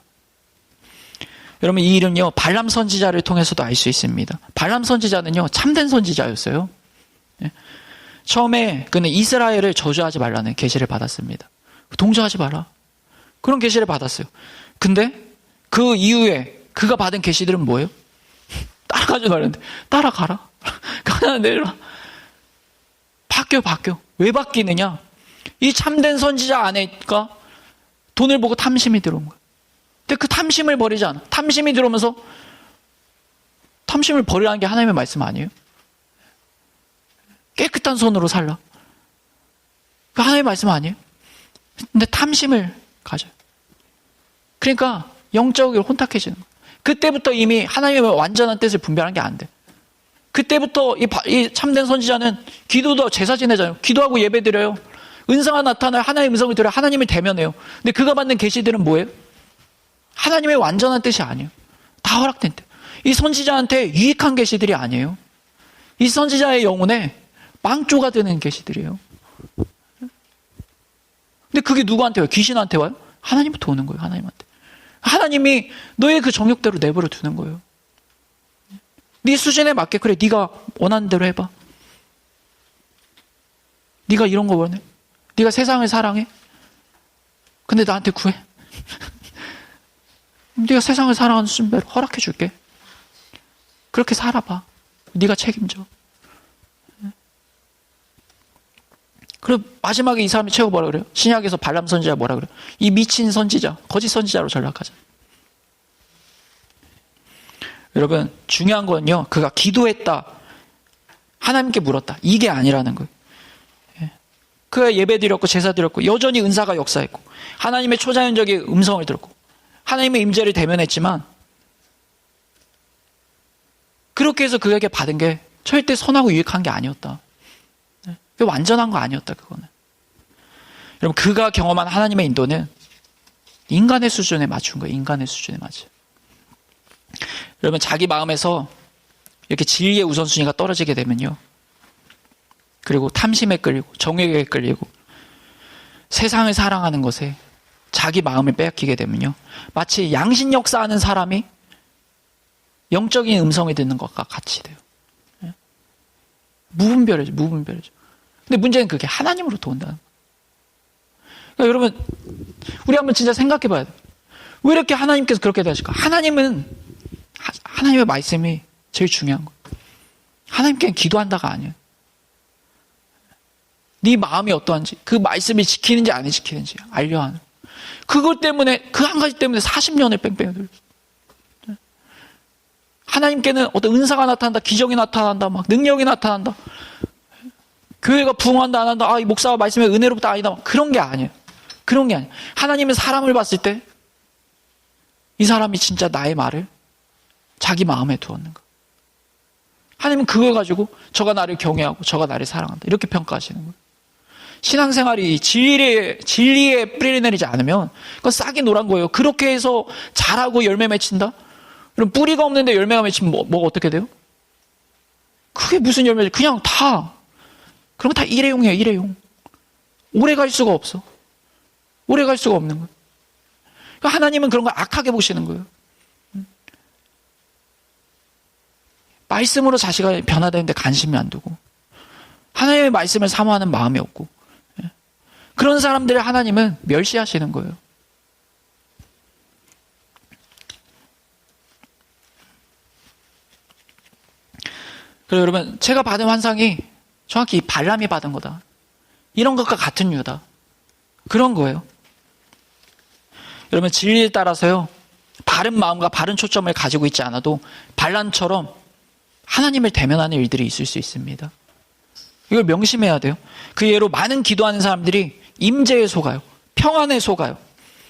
여러분, 이 일은요, 발람 선지자를 통해서도 알 수 있습니다. 발람 선지자는요, 참된 선지자였어요. 처음에 그는 이스라엘을 저주하지 말라는 계시를 받았습니다. 동조하지 마라. 그런 계시를 받았어요. 근데 그 이후에 그가 받은 계시들은 뭐예요? 따라가지 말라는데 따라가라. 가나 내려라. 바뀌어. 왜 바뀌느냐? 이 참된 선지자 안에가 돈을 보고 탐심이 들어온 거예요. 근데 그 탐심을 버리지 않아. 탐심이 들어오면서 탐심을 버리라는 게 하나님의 말씀 아니에요? 깨끗한 손으로 살라. 그 하나님의 말씀 아니에요? 근데 탐심을 가져요. 그러니까 영적으로 혼탁해지는 거예요. 그때부터 이미 하나님의 완전한 뜻을 분별한 게 안 돼. 그때부터 이 참된 선지자는 기도도 제사 지내잖아요. 기도하고 예배 드려요. 은사가 나타나요. 하나님의 음성을 들어요. 하나님을 대면해요. 근데 그가 받는 계시들은 뭐예요? 하나님의 완전한 뜻이 아니에요. 다 허락된 뜻. 이 선지자한테 유익한 계시들이 아니에요. 이 선지자의 영혼에 빵조가 되는 계시들이에요. 근데 그게 누구한테 와요? 귀신한테 와요? 하나님부터 오는 거예요. 하나님한테. 하나님이 너의 그 정욕대로 내버려 두는 거예요. 네 수준에 맞게 그래 네가 원하는 대로 해봐. 네가 이런 거 원해? 네가 세상을 사랑해? 근데 나한테 구해? 네가 세상을 사랑하는 수준대로 허락해 줄게. 그렇게 살아봐. 네가 책임져. 그리고 마지막에 이 사람이 최고 뭐라 그래요? 신약에서 발람 선지자 뭐라 그래요? 이 미친 선지자, 거짓 선지자로 전락하자. 여러분, 중요한 건요, 그가 기도했다, 하나님께 물었다, 이게 아니라는 거예요. 그가 예배 드렸고 제사 드렸고 여전히 은사가 역사했고 하나님의 초자연적인 음성을 들었고 하나님의 임재를 대면했지만 그렇게 해서 그에게 받은 게 절대 선하고 유익한 게 아니었다. 완전한 거 아니었다. 그거는. 여러분, 그가 경험한 하나님의 인도는 인간의 수준에 맞춘 거예요. 인간의 수준에 맞춰. 여러분, 자기 마음에서 이렇게 진리의 우선순위가 떨어지게 되면요, 그리고 탐심에 끌리고 정욕에 끌리고 세상을 사랑하는 것에 자기 마음을 빼앗기게 되면요, 마치 양심 역사하는 사람이 영적인 음성이 듣는 것과 같이 돼요. 무분별해져. 근데 문제는 그게 하나님으로부터 온다는 거예요. 그러니까 여러분, 우리 한번 진짜 생각해 봐야 돼요. 왜 이렇게 하나님께서 그렇게 되실까? 하나님의 말씀이 제일 중요한 거예요. 하나님께는 기도한다가 아니에요. 네 마음이 어떠한지, 그 말씀이 지키는지 안 지키는지 알려 하는. 그것 때문에, 그 한 가지 때문에 40년을 뺑뺑이 돌렸어요. 하나님께는 어떤 은사가 나타난다, 기적이 나타난다, 막 능력이 나타난다, 교회가 부흥한다 안 한다, 이 목사가 말씀에 은혜로부터 아니다, 막 그런 게 아니에요. 그런 게 아니에요. 하나님은 사람을 봤을 때 이 사람이 진짜 나의 말을 자기 마음에 두었는가. 하나님은 그걸 가지고 저가 나를 경외하고 저가 나를 사랑한다, 이렇게 평가하시는 거예요. 신앙생활이 진리에 뿌리 내리지 않으면 그건 싹이 노란 거예요. 그렇게 해서 자라고 열매 맺힌다? 그럼 뿌리가 없는데 열매가 맺히면 뭐가 어떻게 돼요? 그게 무슨 열매지? 그냥 다, 그런 거 다 일회용이에요. 일회용. 오래 갈 수가 없어. 오래 갈 수가 없는 거예요. 그러니까 하나님은 그런 걸 악하게 보시는 거예요. 말씀으로 자식이 변화되는데 관심이 안 두고 하나님의 말씀을 사모하는 마음이 없고, 그런 사람들을 하나님은 멸시하시는 거예요. 그래서 여러분, 제가 받은 환상이 정확히 발람이 받은 거다, 이런 것과 같은 이유다, 그런 거예요. 여러분, 진리에 따라서요, 바른 마음과 바른 초점을 가지고 있지 않아도 발람처럼 하나님을 대면하는 일들이 있을 수 있습니다. 이걸 명심해야 돼요. 그 예로 많은 기도하는 사람들이 임재에 속아요. 평안에 속아요.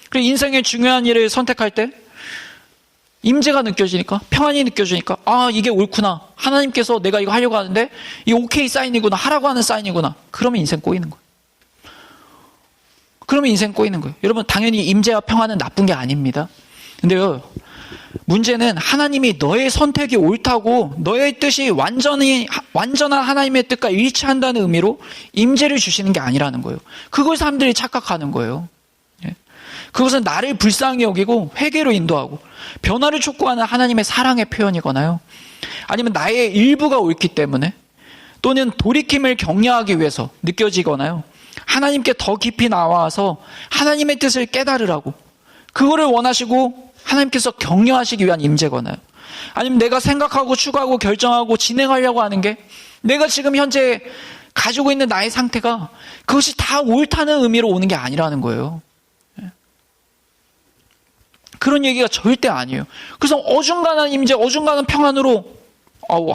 그리고 인생의 중요한 일을 선택할 때 임재가 느껴지니까, 평안이 느껴지니까, 아, 이게 옳구나. 하나님께서 내가 이거 하려고 하는데 이 오케이 사인이구나. 하라고 하는 사인이구나. 그러면 인생 꼬이는 거예요. 그러면 인생 꼬이는 거예요. 여러분, 당연히 임재와 평안은 나쁜 게 아닙니다. 근데요, 문제는 하나님이 너의 선택이 옳다고 너의 뜻이 완전한 하나님의 뜻과 일치한다는 의미로 임재를 주시는 게 아니라는 거예요. 그걸 사람들이 착각하는 거예요. 그것은 나를 불쌍히 여기고 회개로 인도하고 변화를 촉구하는 하나님의 사랑의 표현이거나요, 아니면 나의 일부가 옳기 때문에 또는 돌이킴을 격려하기 위해서 느껴지거나요, 하나님께 더 깊이 나와서 하나님의 뜻을 깨달으라고 그거를 원하시고 하나님께서 격려하시기 위한 임재거나요, 아니면 내가 생각하고 추구하고 결정하고 진행하려고 하는 게 내가 지금 현재 가지고 있는 나의 상태가 그것이 다 옳다는 의미로 오는 게 아니라는 거예요. 그런 얘기가 절대 아니에요. 그래서 어중간한 임재, 어중간한 평안으로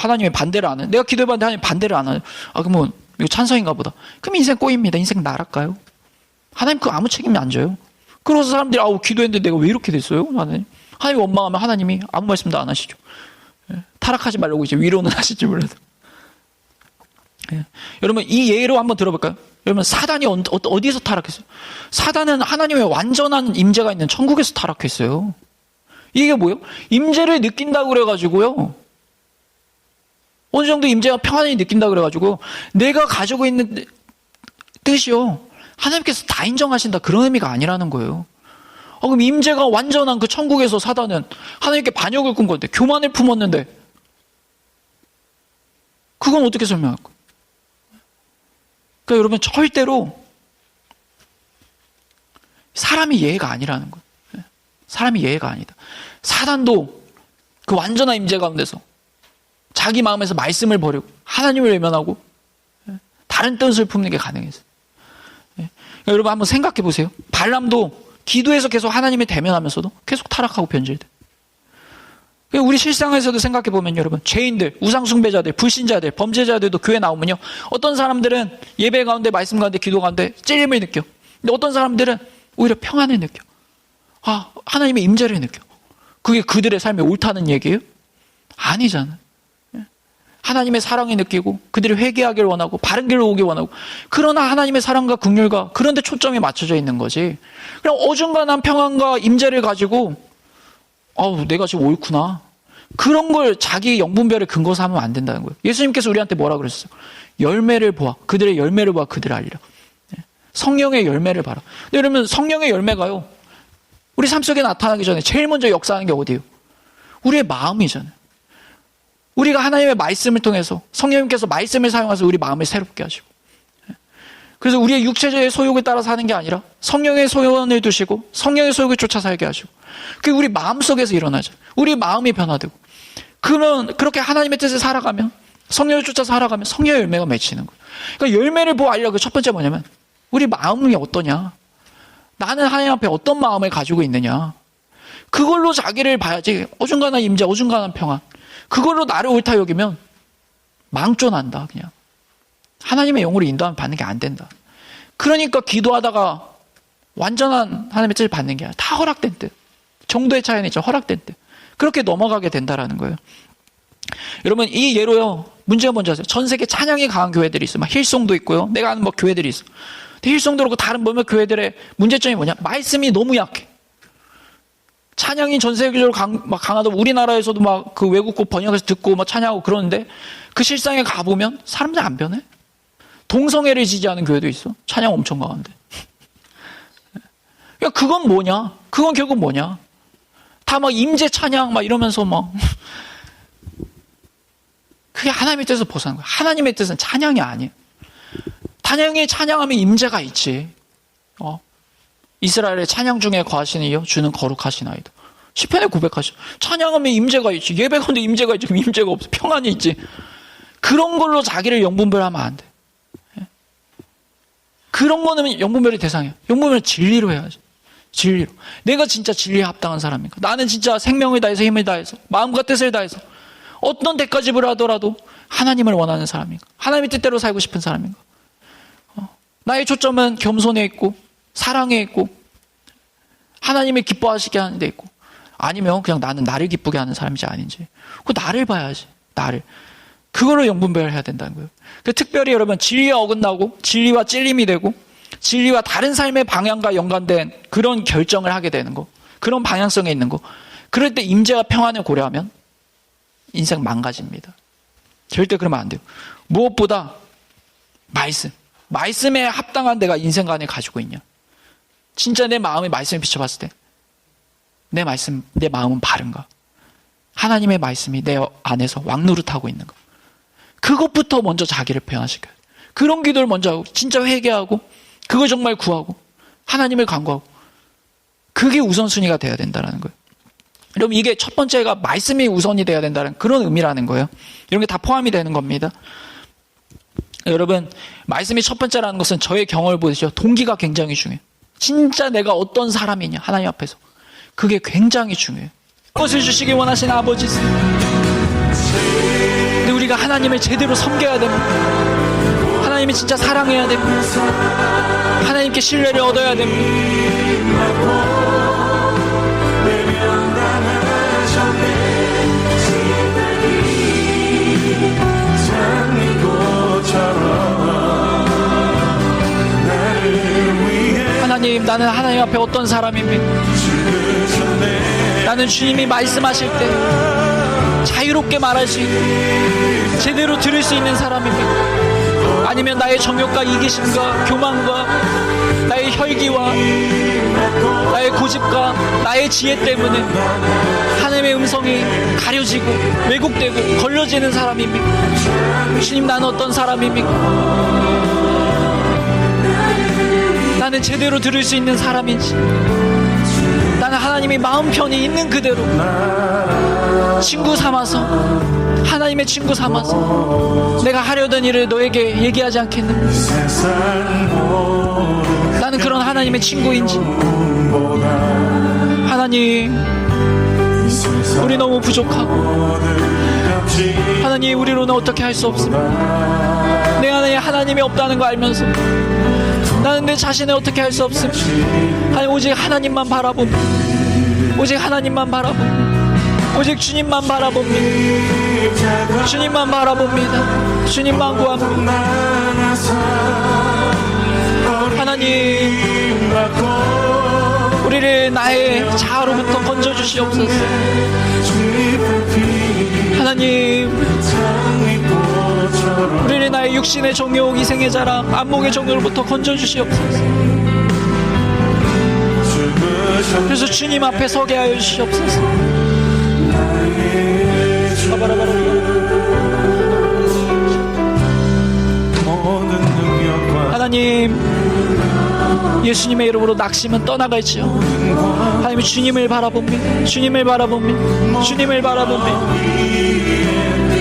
하나님이 반대를 안 해요. 내가 기도해봤는데 하나님 반대를 안 해요. 그러면 이거 찬성인가 보다. 그럼 인생 꼬입니다. 인생 나랄까요? 하나님 그거 아무 책임이 안 져요. 그래서 사람들이 기도했는데 내가 왜 이렇게 됐어요? 하나님 원망하면 하나님이 아무 말씀도 안 하시죠. 타락하지 말라고 이제 위로는 하실지 몰라도. 여러분, 이 예로 한번 들어볼까요? 여러분, 사단이 어디서 타락했어요? 사단은 하나님의 완전한 임재가 있는 천국에서 타락했어요. 이게 뭐예요? 임재를 느낀다고 그래가지고요, 어느 정도 임재와 평안을 느낀다고 그래가지고 내가 가지고 있는 뜻이요, 하나님께서 다 인정하신다, 그런 의미가 아니라는 거예요. 그럼 임재가 완전한 그 천국에서 사단은 하나님께 반역을 꾼 건데, 교만을 품었는데, 그건 어떻게 설명할 거예요? 그러니까 여러분, 절대로 사람이 예가 아니라는 거예요. 사람이 예가 아니다. 사단도 그 완전한 임재 가운데서 자기 마음에서 말씀을 버리고 하나님을 외면하고 다른 뜻을 품는 게 가능했어요. 여러분, 한번 생각해 보세요. 발람도 기도에서 계속 하나님을 대면하면서도 계속 타락하고 변질돼. 우리 실상에서도 생각해 보면 여러분, 죄인들, 우상숭배자들, 불신자들, 범죄자들도 교회 나오면요, 어떤 사람들은 예배 가운데, 말씀 가운데, 기도 가운데 찔림을 느껴. 근데 어떤 사람들은 오히려 평안을 느껴. 하나님의 임재를 느껴. 그게 그들의 삶이 옳다는 얘기예요? 아니잖아요. 하나님의 사랑을 느끼고 그들이 회개하기를 원하고 바른 길로 오길 원하고, 그러나 하나님의 사랑과 긍휼과 그런 데 초점이 맞춰져 있는 거지. 그냥 어중간한 평안과 임재를 가지고 내가 지금 옳구나, 그런 걸 자기 영분별의 근거 삼으면 안 된다는 거예요. 예수님께서 우리한테 뭐라 그랬어요? 열매를 보아, 그들의 열매를 보아 그들을 알리라. 성령의 열매를 봐라. 근데 여러분, 성령의 열매가요, 우리 삶 속에 나타나기 전에 제일 먼저 역사하는 게 어디예요? 우리의 마음이잖아요. 우리가 하나님의 말씀을 통해서 성령님께서 말씀을 사용해서 우리 마음을 새롭게 하시고, 그래서 우리의 육체적인 소욕을 따라 사는 게 아니라 성령의 소원을 두시고 성령의 소욕을 쫓아 살게 하시고, 그게 우리 마음 속에서 일어나죠. 우리 마음이 변화되고, 그러면 그렇게 하나님의 뜻을 살아가면, 성령을 쫓아 살아가면 성령의 열매가 맺히는 거예요. 그러니까 열매를 보고 알려고 첫 번째 뭐냐면 우리 마음이 어떠냐, 나는 하나님 앞에 어떤 마음을 가지고 있느냐, 그걸로 자기를 봐야지. 어중간한 임재, 어중간한 평안, 그걸로 나를 옳다 여기면 망존한다. 그냥 하나님의 영으로 인도하면 받는 게 안 된다. 그러니까 기도하다가 완전한 하나님의 뜻을 받는 게 아니라 다 허락된 뜻, 정도의 차이는 있죠. 허락된 뜻, 그렇게 넘어가게 된다라는 거예요. 여러분, 이 예로요, 문제가 뭔지 아세요? 전 세계 찬양이 강한 교회들이 있어요. 막 힐송도 있고요, 내가 아는 교회들이 있어. 근데 힐송도 그렇고 다른 교회들의 문제점이 뭐냐, 말씀이 너무 약해. 찬양이 전 세계적으로 강하다. 우리나라에서도 막 그 외국곡 번역해서 듣고 막 찬양하고 그러는데, 그 실상에 가보면 사람들 안 변해. 동성애를 지지하는 교회도 있어. 찬양 엄청 강한데. 그러니까 그건 뭐냐? 그건 결국 뭐냐? 다 막 임재 찬양 막 이러면서 막 그게 하나님의 뜻에서 벗어난 거야. 하나님의 뜻은 찬양이 아니에요. 찬양하면 임재가 있지. 이스라엘의 찬양 중에 거하시는 이여 주는 거룩하시나이다. 시편에 고백하셔. 찬양하면 임재가 있지. 예배 가운데 임재가 있지. 그럼 임재가 없어. 평안이 있지. 그런 걸로 자기를 영분별하면 안 돼. 그런 거는 영분별의 대상이야. 영분별은 진리로 해야지. 진리로. 내가 진짜 진리에 합당한 사람인가? 나는 진짜 생명을 다해서 힘을 다해서 마음과 뜻을 다해서 어떤 대가 지불하더라도 하나님을 원하는 사람인가? 하나님의 뜻대로 살고 싶은 사람인가? 나의 초점은 겸손에 있고 사랑에 있고 하나님을 기뻐하시게 하는 데 있고, 아니면 그냥 나는 나를 기쁘게 하는 사람인지 아닌지, 그 나를 봐야지. 나를. 그거를 영분별해야 된다는 거예요. 특별히 여러분, 진리와 어긋나고 진리와 찔림이 되고 진리와 다른 삶의 방향과 연관된 그런 결정을 하게 되는 거, 그런 방향성에 있는 거, 그럴 때 임재와 평안을 고려하면 인생 망가집니다. 절대 그러면 안 돼요. 무엇보다 말씀에 합당한 내가 인생관을 가지고 있냐. 진짜 내 마음에 말씀을 비춰봤을 때 내 마음은 바른가? 하나님의 말씀이 내 안에서 왕노릇하고 있는 거. 그것부터 먼저 자기를 변화시켜요. 그런 기도를 먼저 하고 진짜 회개하고 그걸 정말 구하고 하나님을 간구하고, 그게 우선순위가 돼야 된다는 거예요. 여러분, 이게 첫 번째가 말씀이 우선이 돼야 된다는 그런 의미라는 거예요. 이런 게 다 포함이 되는 겁니다. 여러분, 말씀이 첫 번째라는 것은 저의 경험을 보시죠. 동기가 굉장히 중요해요. 진짜 내가 어떤 사람이냐, 하나님 앞에서. 그게 굉장히 중요해요. 무엇을 주시기 원하시는 아버지세요. 근데 우리가 하나님을 제대로 섬겨야 됩니다. 하나님을 진짜 사랑해야 됩니다. 하나님께 신뢰를 얻어야 됩니다. 하나님, 나는 하나님 앞에 어떤 사람입니까? 나는 주님이 말씀하실 때 자유롭게 말할 수 있는, 제대로 들을 수 있는 사람입니까? 아니면 나의 정욕과 이기심과 교만과 나의 혈기와 나의 고집과 나의 지혜 때문에 하나님의 음성이 가려지고 왜곡되고 걸러지는 사람입니까? 주님, 나는 어떤 사람입니까? 나는 제대로 들을 수 있는 사람인지, 나는 하나님의 마음 편히 있는 그대로 친구 삼아서, 하나님의 친구 삼아서 내가 하려던 일을 너에게 얘기하지 않겠는가? 나는 그런 하나님의 친구인지. 하나님, 우리 너무 부족하고 하나님, 우리로는 어떻게 할 수 없습니다. 내 안에 하나님이 없다는 거 알면서 나는 내 자신을 어떻게 할 수 없습니다. 하나님, 오직 하나님만 바라봅니다. 오직 하나님만 바라봅니다. 오직 주님만 바라봅니다. 주님만 바라봅니다. 주님만 구합니다. 하나님, 우리를 나의 자아로부터 건져주시옵소서. 하나님, 우리를 나의 육신의 정욕, 이생의 자랑, 안목의 정욕으로부터 건져주시옵소서. 그래서 주님 앞에 서게 하여 주시옵소서. 하나님, 예수님의 이름으로 낙심은 떠나갈지요. 하나님, 주님을 바라봅니다. 주님을 바라봅니다. 주님을 바라봅니다.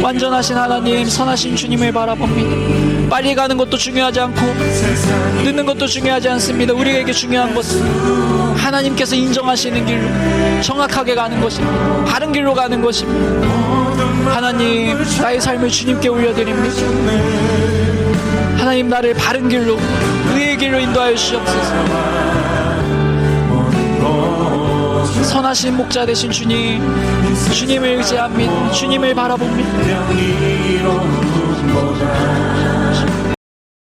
완전하신 하나님, 선하신 주님을 바라봅니다. 빨리 가는 것도 중요하지 않고 늦는 것도 중요하지 않습니다. 우리에게 중요한 것은 하나님께서 인정하시는 길로 정확하게 가는 것입니다. 바른 길로 가는 것입니다. 하나님, 나의 삶을 주님께 올려드립니다. 하나님, 나를 바른 길로, 의의 길로 인도하여 주시옵소서. 선하신 목자 되신 주님, 주님을 의지합니다. 주님을 바라봅니다.